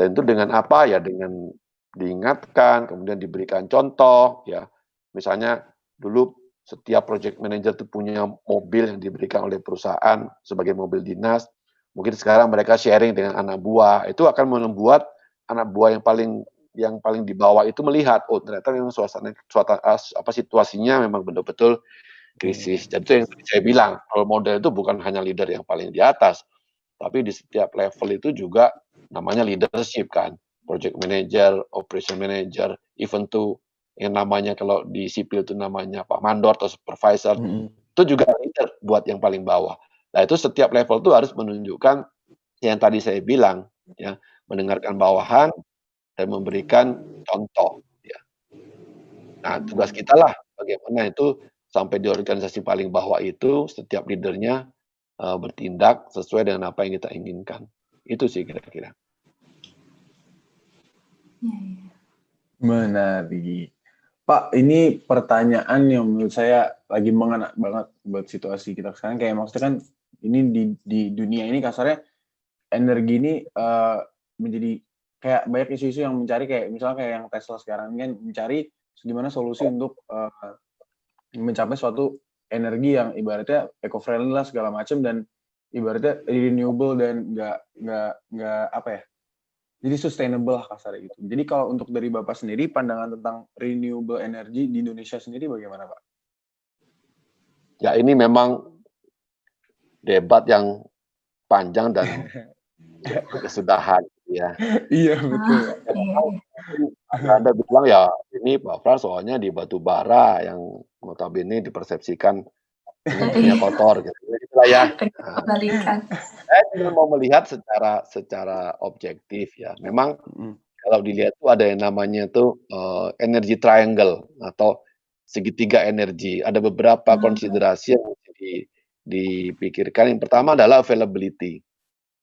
dan itu dengan apa ya, dengan diingatkan, kemudian diberikan contoh ya. Misalnya dulu setiap project manager itu punya mobil yang diberikan oleh perusahaan sebagai mobil dinas. Mungkin sekarang mereka sharing dengan anak buah, itu akan membuat anak buah yang paling di bawah itu melihat, oh ternyata memang situasinya memang betul-betul krisis. Jadi itu yang saya bilang, role model itu bukan hanya leader yang paling di atas, tapi di setiap level itu juga namanya leadership kan, project manager, operation manager, even tuh yang namanya kalau di sipil itu namanya Pak Mandor atau supervisor, itu juga leader buat yang paling bawah. Nah itu setiap level itu harus menunjukkan yang tadi saya bilang, ya mendengarkan bawahan dan memberikan contoh. Ya. Nah tugas kita lah bagaimana itu sampai di organisasi paling bawah itu setiap leadernya bertindak sesuai dengan apa yang kita inginkan. Itu sih kira-kira. Menarik. Pak, ini pertanyaan yang menurut saya lagi mengena banget buat situasi kita sekarang. Kayak maksudnya kan ini di dunia ini kasarnya energi ini menjadi kayak banyak isu-isu yang mencari kayak misalnya kayak yang Tesla sekarang kan mencari gimana solusi untuk mencapai suatu energi yang ibaratnya eco-friendly lah segala macam dan ibaratnya renewable dan nggak apa ya, jadi sustainable lah kasarnya gitu. Jadi kalau untuk dari Bapak sendiri, pandangan tentang renewable energy di Indonesia sendiri bagaimana, Pak? Ya ini memang debat yang panjang dan berkesudahan ya. Iya betul. Ada bilang ya ini Pak Frans soalnya di batu bara yang notabene dipersepsikan energinya kotor gitu. Itulah ya. Saya cuma mau melihat secara objektif ya. Memang kalau dilihat tuh ada yang namanya tuh energy triangle atau segitiga energi. Ada beberapa konsiderasi yang mesti dipikirkan. Yang pertama adalah availability,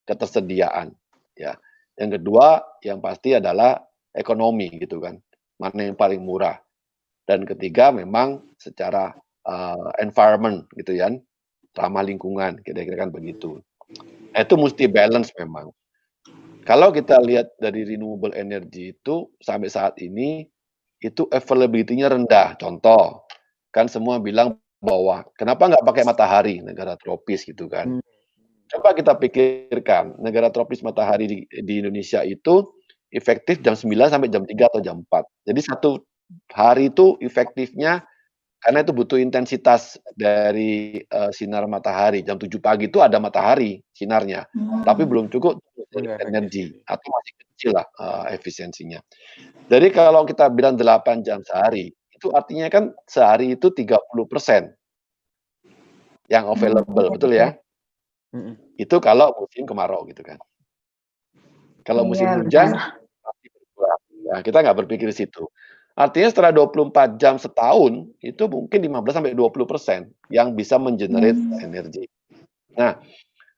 ketersediaan. Ya. Yang kedua yang pasti adalah ekonomi gitu kan. Mana yang paling murah. Dan ketiga memang secara environment gitu ya. Ramah lingkungan, kira-kira kan begitu. Itu mesti balance memang. Kalau kita lihat dari renewable energy itu sampai saat ini, itu availability-nya rendah. Contoh, kan semua bilang bahwa kenapa nggak pakai matahari, negara tropis gitu kan. Hmm. Coba kita pikirkan, negara tropis matahari di Indonesia itu efektif jam 9 sampai jam 3 atau jam 4. Jadi satu hari itu efektifnya karena itu butuh intensitas dari, sinar matahari. Jam 7 pagi itu ada matahari sinarnya, tapi belum cukup untuk Nggak efektif energi gitu. atau masih kecil lah, efisiensinya. Jadi kalau kita bilang 8 jam sehari, itu artinya kan sehari itu 30% yang available, betul ya? Mhm. Itu kalau musim kemarau gitu kan. Kalau Iya, musim hujan, benar. pasti berkurang. Nah, kita nggak berpikir di situ. Artinya setelah 24 jam setahun, itu mungkin 15-20% yang bisa men-generate Hmm. energi. Nah,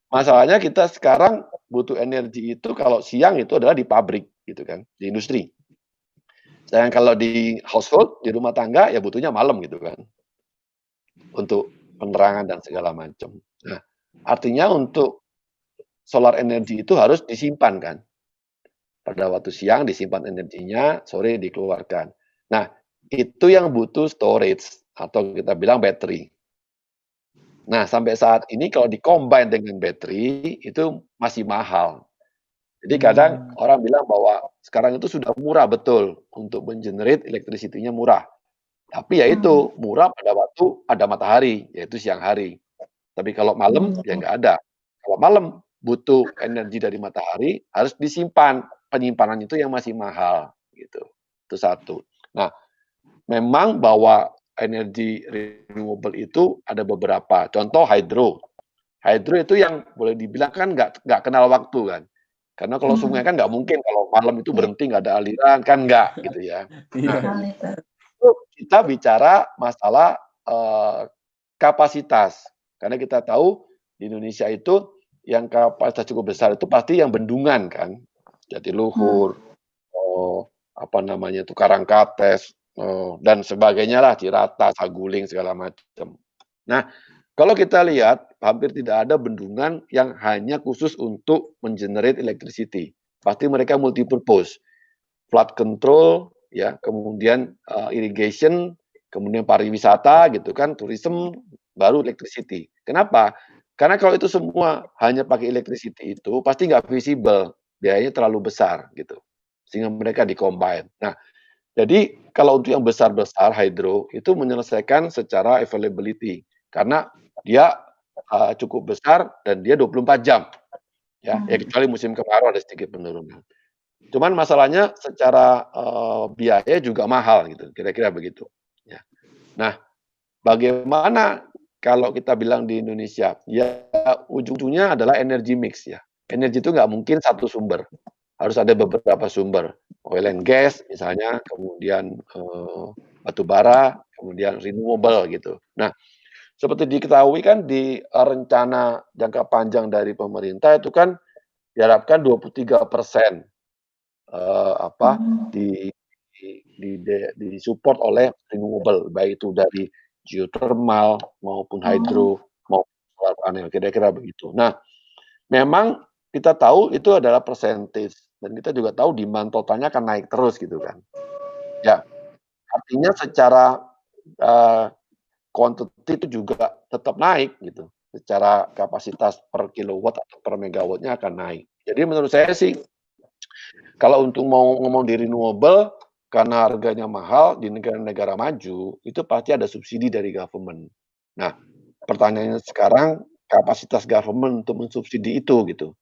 masalahnya kita sekarang butuh energi itu kalau siang itu adalah di pabrik gitu kan, di industri. Sedangkan kalau di household, di rumah tangga ya butuhnya malam gitu kan, untuk penerangan dan segala macam. Nah, artinya untuk solar energi itu harus disimpan kan. Pada waktu siang disimpan energinya, sore dikeluarkan. Nah, itu yang butuh storage atau kita bilang baterai. Nah, sampai saat ini kalau di-combine dengan baterai itu masih mahal. Jadi kadang Mmm. orang bilang bahwa sekarang itu sudah murah, betul, untuk men-generate electricity-nya murah. Tapi ya Hmm. itu, murah pada waktu ada matahari, yaitu siang hari. Tapi kalau malam, ya nggak ada. Kalau malam butuh energi dari matahari, harus disimpan. Penyimpanan itu yang masih mahal, gitu. Itu satu. Nah, memang bahwa energi renewable itu ada beberapa. Contoh hydro. Hydro itu yang boleh dibilang kan nggak kenal waktu kan. Karena kalau sungai Hmm. kan nggak mungkin kalau malam itu Iya, berhenti, nggak ada aliran, kan nggak, gitu ya. Iya, Nah, betul iya. itu. itu kita bicara masalah, kapasitas. Karena kita tahu di Indonesia itu yang kapasitas cukup besar itu pasti yang bendungan kan, Hmm. Jatiluhur, apa namanya itu, Karangkates, dan sebagainya lah, Cirata, Saguling, segala macam. Nah, kalau kita lihat hampir tidak ada bendungan yang hanya khusus untuk men-generate electricity. Pasti mereka multi-purpose, flood control, ya, kemudian, irrigation, kemudian pariwisata gitu kan, tourism, baru electricity. Kenapa? Karena kalau itu semua hanya pakai electricity itu pasti nggak visible, biayanya terlalu besar gitu, sehingga mereka di-combine. Nah, jadi kalau untuk yang besar-besar hydro itu menyelesaikan secara availability, karena dia, cukup besar dan dia 24 jam, ya Hmm. kecuali musim kemarau ada sedikit penurunan. Cuman masalahnya secara, biaya juga mahal gitu, kira-kira begitu, ya. Nah, bagaimana kalau kita bilang di Indonesia, ya ujung-ujungnya adalah energy mix ya. Energi itu nggak mungkin satu sumber, harus ada beberapa sumber, oil and gas misalnya, kemudian, batu bara, kemudian renewable gitu. Nah, seperti diketahui kan di, rencana jangka panjang dari pemerintah itu kan diharapkan 23%, apa, Hmm. disupport oleh renewable, baik itu dari geothermal maupun Oh. hydro maupun solar panel, kira-kira begitu. Nah, memang kita tahu itu adalah percentage dan kita juga tahu demand totalnya akan naik terus gitu kan. Ya, artinya secara, eee, quantity itu juga tetap naik gitu, secara kapasitas per kilowatt atau per megawatt-nya akan naik. Jadi menurut saya sih kalau untuk mau ngomong di renewable, karena harganya mahal di negara-negara maju, itu pasti ada subsidi dari government. Nah, pertanyaannya sekarang, kapasitas government untuk mensubsidi itu, gitu.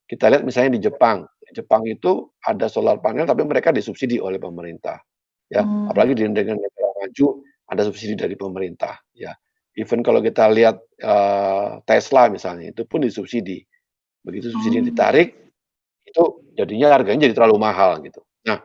Kita lihat misalnya di Jepang. Di Jepang itu ada solar panel, tapi mereka disubsidi oleh pemerintah, ya. Hmm. Apalagi di negara-negara maju, ada subsidi dari pemerintah, ya. Even kalau kita lihat, Tesla misalnya, itu pun disubsidi. Begitu subsidi Oh. ditarik, itu jadinya harganya jadi terlalu mahal gitu. Nah,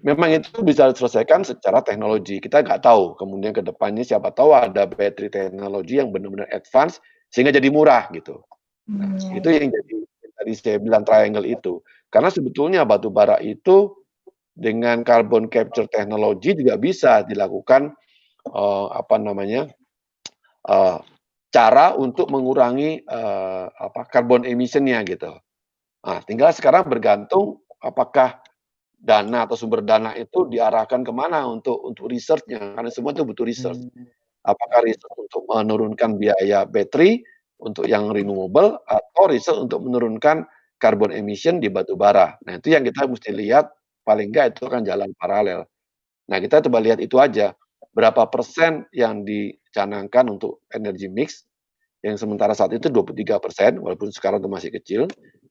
memang itu bisa diselesaikan secara teknologi. Kita nggak tahu kemudian ke depannya siapa tahu ada battery teknologi yang benar-benar advance sehingga jadi murah gitu. Nah, Hmm, ya, itu ya. yang jadi yang tadi saya bilang triangle itu. Karena sebetulnya batu bara itu dengan carbon capture teknologi juga bisa dilakukan, apa namanya, eee, cara untuk mengurangi, apa, carbon emission-nya gitu. Nah, tinggal sekarang bergantung apakah dana atau sumber dana itu diarahkan kemana untuk research-nya, karena semua itu butuh research. Mmm, Apakah research untuk menurunkan biaya baterai untuk yang renewable atau research untuk menurunkan carbon emission di batu bara. Nah, itu yang kita mesti lihat, paling enggak itu akan jalan paralel. Nah, kita coba lihat itu aja, berapa persen yang dicanangkan untuk energy mix, yang sementara saat itu 23%, walaupun sekarang itu masih kecil.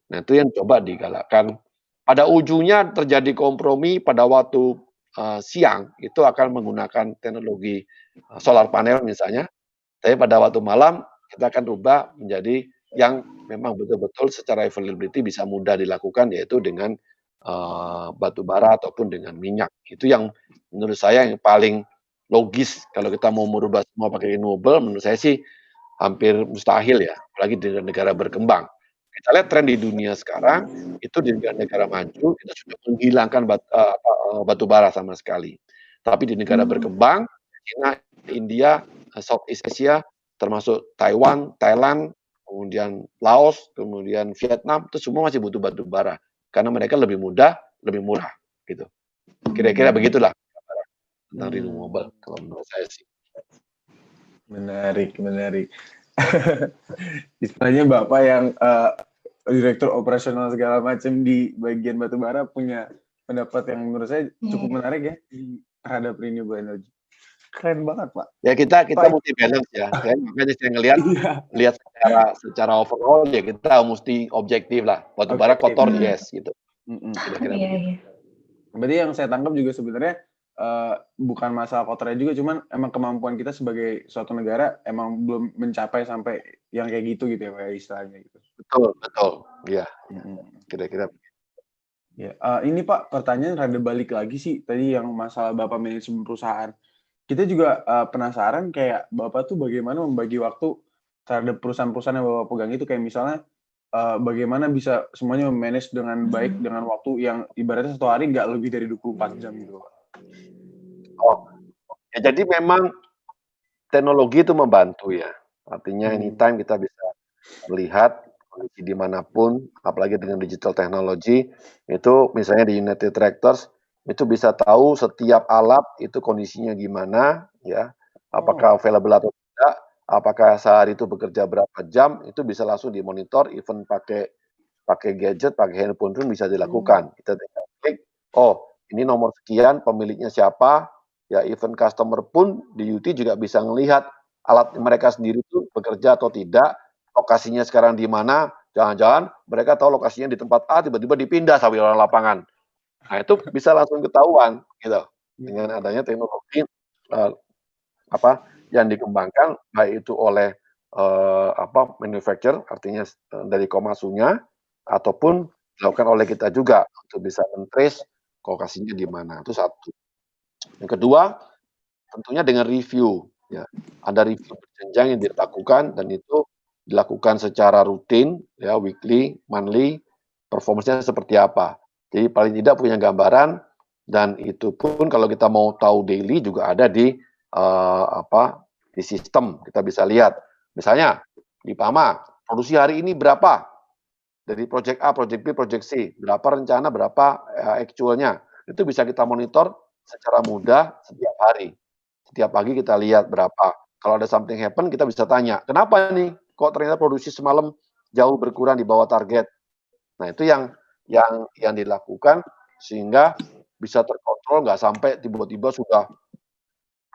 Nah, itu yang coba digalakkan. Pada ujungnya terjadi kompromi pada waktu siang, itu akan menggunakan teknologi solar panel misalnya, tapi pada waktu malam kita akan rubah menjadi yang memang betul-betul secara availability bisa mudah dilakukan, yaitu dengan batu bara ataupun dengan minyak. Itu yang menurut saya yang paling logis kalau kita mau merubah semua pakai renewable, menurut saya sih hampir mustahil ya, apalagi di negara berkembang. Kita lihat tren di dunia sekarang, itu di negara-negara maju, kita sudah menghilangkan batu bara sama sekali. Tapi di negara Hmm. berkembang, China, India, Southeast Asia, termasuk Taiwan, Thailand, kemudian Laos, kemudian Vietnam, itu semua masih butuh batu bara. Karena mereka lebih mudah, lebih murah, gitu. Kira-kira begitulah tentang renewable, mmm, kalau menurut saya sih. menarik menarik. Istilahnya Bapak yang, direktur operasional segala macam di bagian batubara punya pendapat yang menurut saya cukup Iya. menarik ya, terhadap renewable energy. Keren banget, Pak. Ya kita Pak mesti balance ya. Makanya saya ngelihat iya, lihat secara overall ya kita mesti objektif lah. Batu bara objektif, kotor Hmm. yes gitu. mhm. Kira-kira Iya, begitu. iya. Berarti yang saya tangkap juga sebenarnya, bukan masalah kotornya juga, cuman emang kemampuan kita sebagai suatu negara emang belum mencapai sampai yang kayak gitu ya, Pak, ya, istilahnya gitu. Betul, betul. Iya, Mhm. kira-kira. Ya, ini Pak, pertanyaan rada balik lagi sih, tadi yang masalah Bapak manajemen perusahaan. Kita juga, penasaran kayak Bapak tuh bagaimana membagi waktu terhadap perusahaan-perusahaan yang Bapak pegang itu, kayak misalnya, bagaimana bisa semuanya me-manage dengan baik, Hmm. dengan waktu yang ibaratnya 1 hari nggak lebih dari 24 jam gitu, Pak? Oh, ya jadi memang teknologi itu membantu ya. Artinya Mmm, anytime kita bisa melihat kondisi dimanapun, apalagi dengan digital technology, itu misalnya di United Tractors, itu bisa tahu setiap alat itu kondisinya gimana, ya, oh, apakah available atau tidak, apakah sehari itu bekerja berapa jam, itu bisa langsung dimonitor, even pakai pakai gadget, pakai handphone pun bisa mmm, dilakukan. Kita tinggal klik, oh ini nomor sekian, pemiliknya siapa, ya even customer pun di UT juga bisa melihat alat mereka sendiri itu bekerja atau tidak, lokasinya sekarang di mana, jangan-jangan mereka tahu lokasinya di tempat A, tiba-tiba dipindah sama orang lapangan. Nah, itu bisa langsung ketahuan, gitu. gitu. Dengan adanya teknologi, eee, yang dikembangkan, baik itu oleh, manufacturer, artinya dari Komatsunya, ataupun dilakukan oleh kita juga untuk bisa men-trace lokasinya di mana, itu satu. Yang kedua, tentunya dengan review, ya. Ada review berjenjang yang dilakukan dan itu dilakukan secara rutin, ya, weekly, monthly, performance-nya seperti apa. Jadi paling tidak punya gambaran dan itu pun kalau kita mau tahu daily juga ada di sistem, kita bisa lihat. Misalnya di PAMA, produksi hari ini berapa? Dari project A, project B, project C, berapa rencana, berapa, actual-nya. Itu bisa kita monitor secara mudah setiap hari. Setiap pagi kita lihat berapa. Kalau ada something happen kita bisa tanya, "Kenapa nih kok ternyata produksi semalam jauh berkurang di bawah target?" Nah, itu yang dilakukan sehingga bisa terkontrol, nggak sampai tiba-tiba sudah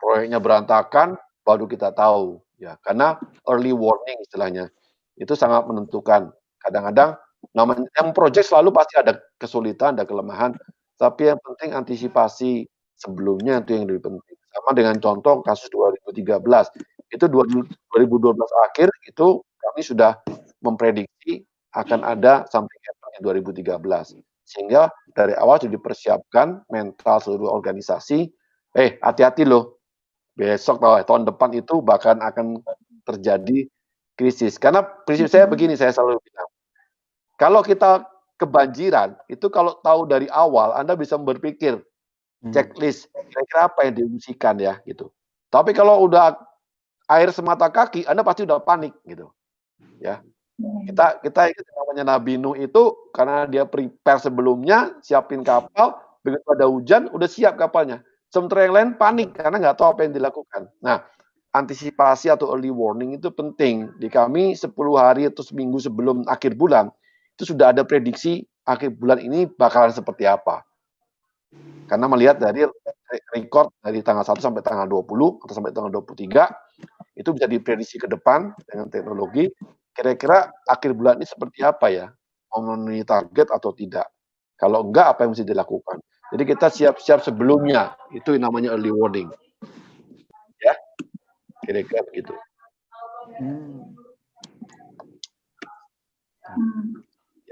proyeknya berantakan, baru kita tahu, ya. Karena early warning istilahnya, itu sangat menentukan. Kadang-kadang namanya yang project selalu pasti ada kesulitan, ada kelemahan, tapi yang penting antisipasi sebelumnya itu yang lebih penting. Sama dengan contoh kasus 2013, itu 2012 akhir itu kami sudah memprediksi akan ada something happen di 2013. Sehingga dari awal sudah dipersiapkan mental seluruh organisasi, hati-hati loh, besok tahun depan itu bahkan akan terjadi krisis. Karena prinsip saya Hmm. begini, saya selalu bilang, kalau kita kebanjiran, itu kalau tahu dari awal, Anda bisa berpikir, Mmm, checklist, kira-kira apa yang diungsikan ya, gitu. Tapi kalau udah air semata kaki, Anda pasti udah panik, gitu, ya. Kita ingat namanya Nabi Nuh itu karena dia prepare sebelumnya, siapin kapal, begitu ada hujan udah siap kapalnya. Sementara yang lain panik karena nggak tahu apa yang dilakukan. Nah, antisipasi atau early warning itu penting. Di kami 10 hari atau seminggu sebelum akhir bulan, itu sudah ada prediksi akhir bulan ini bakalan seperti apa. Karena melihat dari record dari tanggal 1 sampai tanggal 20 atau sampai tanggal 23, itu bisa diprediksi ke depan dengan teknologi, kira-kira akhir bulan ini seperti apa ya? Mau memenuhi target atau tidak? Kalau enggak, apa yang mesti dilakukan? Jadi kita siap-siap sebelumnya, itu namanya early warning. Ya, kira-kira begitu.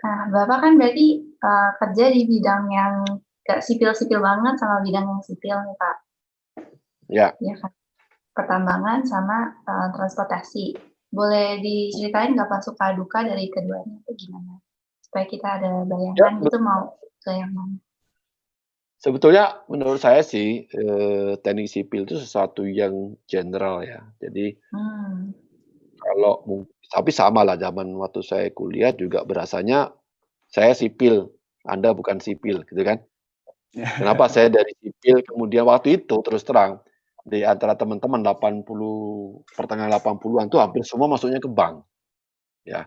Nah, Bapak kan berarti kerja di bidang yang gak sipil-sipil banget sama bidang yang sipil nih, Pak. Ya. Ya kan? Pertambangan sama transportasi. Boleh diceritain nggak Pak suka duka dari keduanya itu gimana? Supaya kita ada bayangan Ya, gitu mau ke yang mana. Sebetulnya menurut saya sih, teknik sipil itu sesuatu yang general ya. Jadi kalau tapi sama lah zaman waktu saya kuliah juga berasanya saya sipil, Anda bukan sipil gitu kan. Kenapa saya dari sipil kemudian waktu itu terus terang, di antara teman-teman 80 pertengahan 80-an tuh hampir semua masuknya ke bank, ya.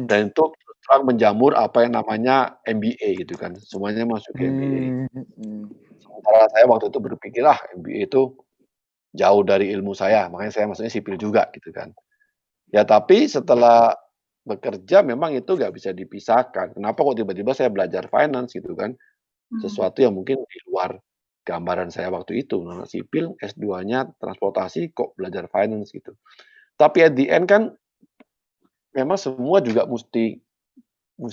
Dan itu terus terang menjamur apa yang namanya MBA gitu kan, semuanya masuk ke MBA. Sementara saya waktu itu berpikir, "Ah, MBA itu jauh dari ilmu saya," makanya saya masuknya sipil juga gitu kan. Ya tapi setelah bekerja memang itu nggak bisa dipisahkan. Kenapa kok tiba-tiba saya belajar finance gitu kan, sesuatu yang mungkin di luar gambaran saya waktu itu, anak sipil S2-nya transportasi kok belajar finance gitu. Tapi at the end kan memang semua juga mesti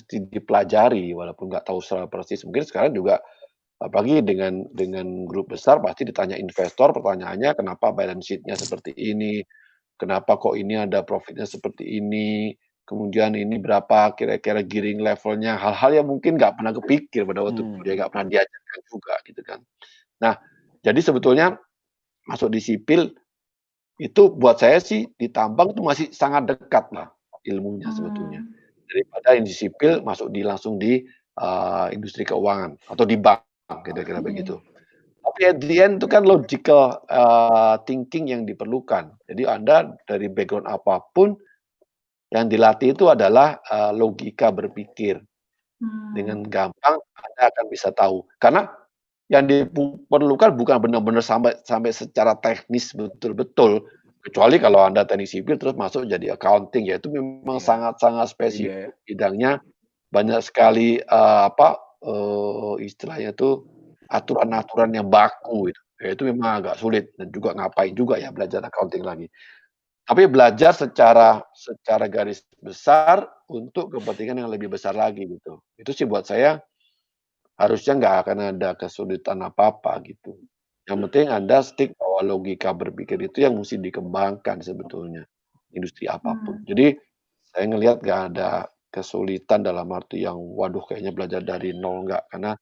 dipelajari walaupun nggak tahu secara persis. Mungkin sekarang juga apalagi dengan grup besar pasti ditanya investor pertanyaannya kenapa balance sheet-nya seperti ini, kenapa kok ini ada profitnya seperti ini, kemudian ini berapa kira-kira gearing levelnya, hal-hal yang mungkin nggak pernah kepikir pada waktu kuliah, nggak pernah diajarkan juga gitu kan. Nah, jadi sebetulnya masuk di sipil itu buat saya sih di tambang itu masih sangat dekat lah ilmunya sebetulnya. Daripada yang di sipil masuk langsung di industri keuangan atau di bank kira-kira begitu. Tapi at the end itu kan logical thinking yang diperlukan. Jadi Anda dari background apapun yang dilatih itu adalah logika berpikir. Dengan gampang Anda akan bisa tahu. Karena yang diperlukan bukan benar-benar sampai secara teknis betul-betul, kecuali kalau Anda teknik sipil terus masuk jadi accounting, ya itu memang sangat-sangat spesifik bidangnya, banyak sekali, istilahnya tuh aturan-aturan yang baku gitu, ya itu memang agak sulit dan juga ngapain juga ya belajar accounting lagi. Tapi belajar secara garis besar untuk kepentingan yang lebih besar lagi gitu. Itu sih buat saya harusnya nggak akan ada kesulitan apa-apa gitu. Yang penting Anda stick bahwa logika berpikir itu yang mesti dikembangkan sebetulnya, industri apapun. Jadi saya ngelihat nggak ada kesulitan dalam arti yang, waduh kayaknya belajar dari nol, nggak. Karena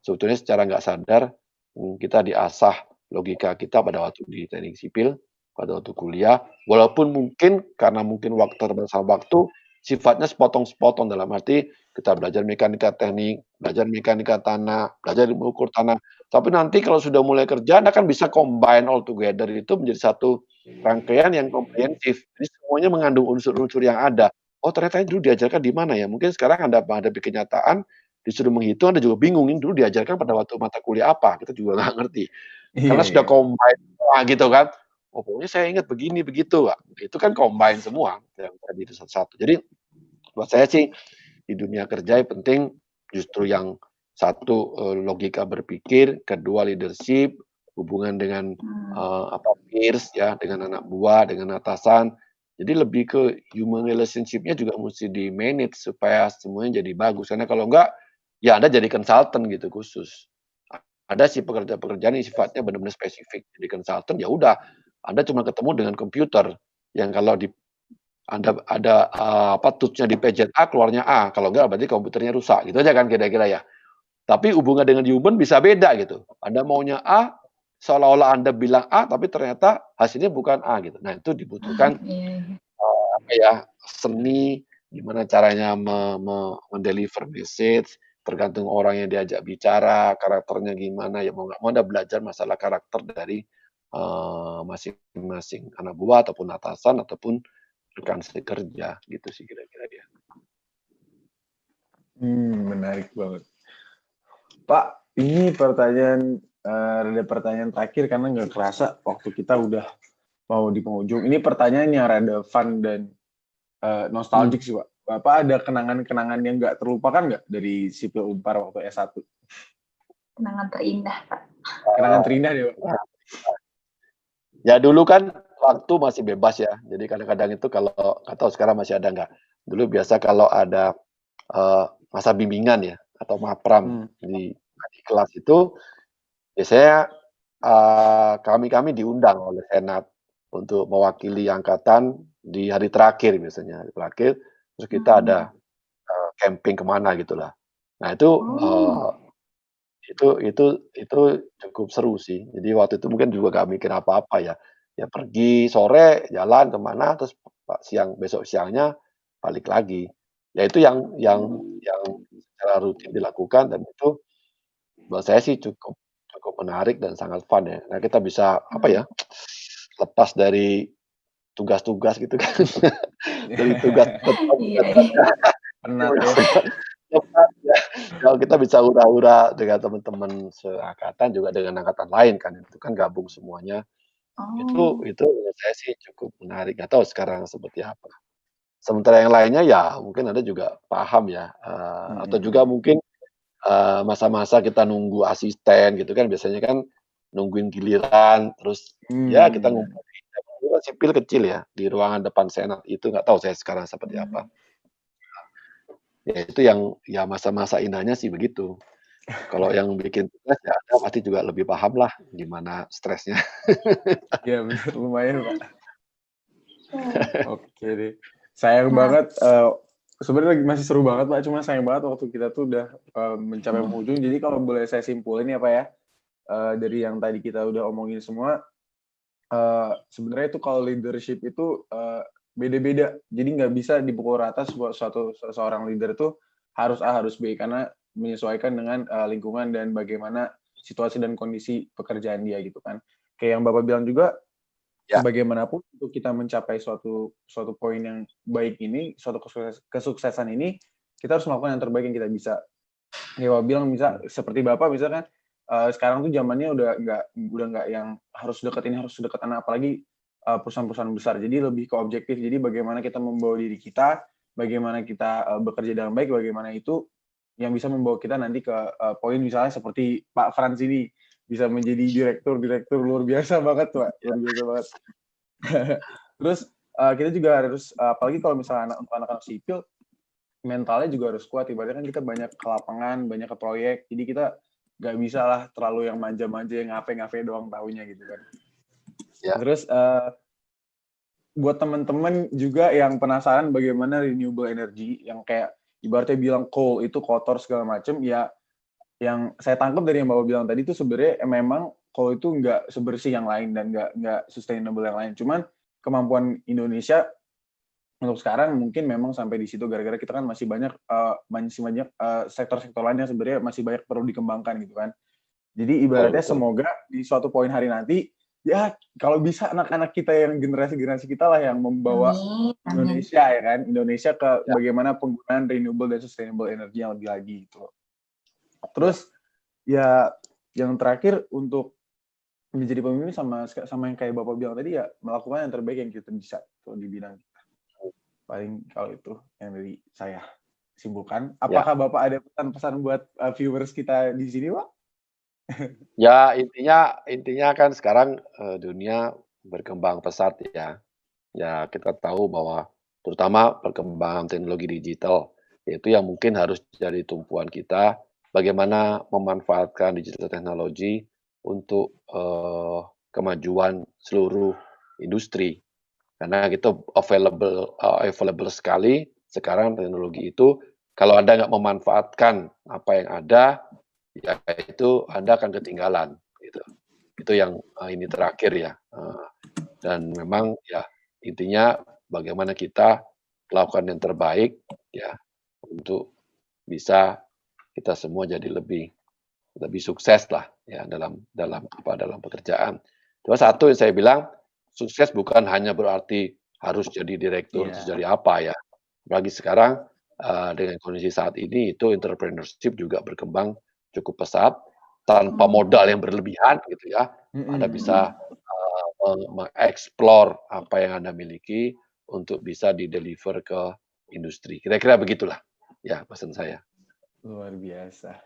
sebetulnya secara nggak sadar, kita diasah logika kita pada waktu di teknik sipil, pada waktu kuliah, walaupun mungkin karena mungkin terbatasan waktu, sifatnya sepotong-sepotong dalam arti kita belajar mekanika teknik, belajar mekanika tanah, belajar mengukur tanah. Tapi nanti kalau sudah mulai kerja, Anda kan bisa combine all together itu menjadi satu rangkaian yang komprehensif. Jadi semuanya mengandung unsur-unsur yang ada. Oh ternyata ini dulu diajarkan di mana ya? Mungkin sekarang Anda menghadapi kenyataan, disuruh menghitung, Anda juga bingung, ini dulu diajarkan pada waktu mata kuliah apa? Kita juga nggak ngerti. Karena sudah combine semua gitu kan. Oh pokoknya saya ingat begini, begitu, Pak. Itu kan combine semua yang tadi itu satu-satu. Jadi buat saya sih di dunia kerja yang penting justru yang satu logika berpikir, kedua leadership, hubungan dengan peers ya, dengan anak buah, dengan atasan. Jadi lebih ke human relationship-nya juga mesti di-manage supaya semuanya jadi bagus. Karena kalau enggak, ya Anda jadi konsultan gitu khusus. Ada sih pekerjaan-pekerjaan yang sifatnya benar-benar spesifik. Jadi konsultan, ya udah, Anda cuma ketemu dengan komputer yang kalau Anda ada, tools-nya dipencet A, keluarnya A, kalau enggak berarti komputernya rusak, gitu aja kan kira-kira ya. Tapi hubungan dengan human bisa beda gitu. Anda maunya A, seolah-olah Anda bilang A, tapi ternyata hasilnya bukan A gitu. Nah itu dibutuhkan, seni gimana caranya mendeliver message, tergantung orang yang diajak bicara, karakternya gimana, ya mau nggak mau Anda belajar masalah karakter dari, masing-masing anak buah ataupun atasan ataupun rekan sekerja, gitu sih kira-kira dia. Menarik banget. Pak, ini pertanyaan ada pertanyaan terakhir karena nggak kerasa waktu kita udah mau di penghujung. Ini pertanyaan yang rada fun dan nostalgic sih, Pak. Bapak ada kenangan-kenangan yang nggak terlupakan nggak dari sipil Unpar waktu S1? Kenangan terindah, Pak. Kenangan terindah deh, Pak. Ya dulu kan waktu masih bebas ya, jadi kadang-kadang itu kalau nggak tahu sekarang masih ada nggak. Dulu biasa kalau ada, masa bimbingan ya atau mapram di kelas itu, biasanya, kami diundang oleh senat untuk mewakili angkatan di hari terakhir biasanya, hari terakhir, terus kita ada, camping ke mana gitulah. Nah itu cukup seru sih. Jadi waktu itu mungkin juga nggak mikir apa-apa ya. Ya pergi sore, jalan ke mana, terus besok siangnya balik lagi. Ya itu yang secara rutin dilakukan dan itu buat saya sih cukup cukup menarik dan sangat fun ya. Nah kita bisa apa ya, lepas dari tugas-tugas gitu kan. Dari tugas Iya, iya. Penat ya. lepas ya. Kalau kita bisa hura-hura dengan teman-teman seangkatan juga dengan angkatan lain kan, itu kan gabung semuanya. Oh. Itu menurut saya sih cukup menarik, nggak tahu sekarang seperti apa. Sementara yang lainnya ya mungkin Anda juga paham ya, atau juga mungkin, masa-masa kita nunggu asisten gitu kan, biasanya kan nungguin giliran, terus ya kita ngumpul dulu kan sipil kecil ya, di ruangan depan senat itu, nggak tahu saya sekarang seperti apa. Ya itu yang ya masa-masa indahnya sih begitu. Kalau yang bikin stres ya Anda pasti juga lebih paham lah gimana stresnya. Iya benar, lumayan, Pak. Oke deh. Sayang banget, sebenarnya masih seru banget, Pak, cuma sayang banget waktu kita tuh udah, mencapai penghujung. Jadi kalau boleh saya simpulin ya, Pak, ya, dari yang tadi kita udah omongin semua, sebenarnya itu kalau leadership itu, beda-beda. Jadi nggak bisa dipukul rata seseorang leader itu harus A, harus B, karena menyesuaikan dengan, lingkungan dan bagaimana situasi dan kondisi pekerjaan dia gitu kan. Kayak yang Bapak bilang juga, Ya. bagaimanapun untuk kita mencapai suatu poin yang baik ini, suatu kesuksesan ini, kita harus melakukan yang terbaik yang kita bisa. Kayak Bapak bilang seperti Bapak misalkan, sekarang tuh zamannya udah nggak yang harus deket ini, harus deket anak, apalagi, perusahaan-perusahaan besar. Jadi lebih ke objektif. Jadi bagaimana kita membawa diri kita, bagaimana kita, bekerja dengan baik, bagaimana itu yang bisa membawa kita nanti ke, poin misalnya seperti Pak Frans ini, bisa menjadi direktur luar biasa banget, Pak, luar biasa banget. Terus, kita juga harus, apalagi kalau misalnya untuk anak-anak sipil, mentalnya juga harus kuat. Ibaratnya kan kita banyak ke lapangan, banyak ke proyek, jadi kita nggak bisa lah terlalu yang manja-manja, yang ngafe-ngafe doang taunya gitu kan. Ya. Terus, buat teman-teman juga yang penasaran bagaimana renewable energy, yang kayak ibaratnya bilang coal itu kotor segala macam, ya yang saya tangkap dari yang Bapak bilang tadi itu sebenarnya memang coal itu nggak sebersih yang lain dan nggak sustainable yang lain. Cuman kemampuan Indonesia untuk sekarang mungkin memang sampai di situ gara-gara kita kan masih banyak sektor-sektor lain yang sebenarnya masih banyak perlu dikembangkan gitu kan. Jadi ibaratnya semoga di suatu poin hari nanti ya kalau bisa anak-anak kita yang generasi kita lah yang membawa Indonesia ya kan, Indonesia ke bagaimana penggunaan renewable dan sustainable energy yang lebih lagi gitu. Terus ya yang terakhir untuk menjadi pemimpin sama yang kayak Bapak bilang tadi ya melakukan yang terbaik yang kita bisa tuh di bidang kita. Paling kalau itu yang dari saya simpulkan. Apakah Bapak ada pesan-pesan buat viewers kita di sini, Pak? Ya intinya kan sekarang, dunia berkembang pesat ya. Ya kita tahu bahwa terutama perkembangan teknologi digital, itu yang mungkin harus jadi tumpuan kita, bagaimana memanfaatkan digital teknologi untuk, kemajuan seluruh industri. Karena itu available sekali sekarang teknologi itu, kalau Anda nggak memanfaatkan apa yang ada, ya itu Anda akan ketinggalan, gitu. Itu yang, ini terakhir ya, dan memang ya intinya bagaimana kita melakukan yang terbaik ya untuk bisa kita semua jadi lebih sukses lah ya dalam pekerjaan. Cuma satu yang saya bilang, sukses bukan hanya berarti harus jadi direktur, harus jadi apa ya. Apalagi sekarang dengan kondisi saat ini itu entrepreneurship juga berkembang cukup pesat tanpa modal yang berlebihan gitu ya. Anda bisa mengeksplor apa yang Anda miliki untuk bisa di-deliver ke industri. Kira-kira begitulah ya pesan saya. Luar biasa.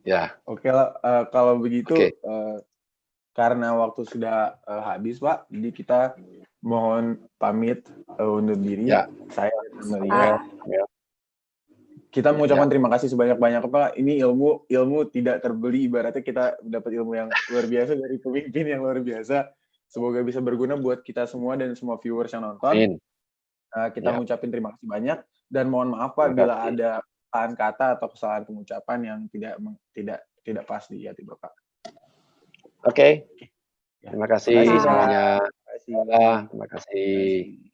Ya. Oke lah, kalau begitu Oke. Karena waktu sudah habis, Pak, jadi kita mohon pamit undur diri. Ya. Saya dan Maria. Ya. Kita mengucapkan terima kasih sebanyak-banyak, Pak. Ini ilmu tidak terbeli, ibaratnya kita dapat ilmu yang luar biasa dari pemimpin yang luar biasa. Semoga bisa berguna buat kita semua dan semua viewers yang nonton. Amin. Kita mengucapkan terima kasih banyak dan mohon maaf Pak bila ada kesalahan kata atau kesalahan pengucapan yang tidak pas di hati Bapak. Oke. Terima kasih semuanya. Terima kasih. Terima kasih.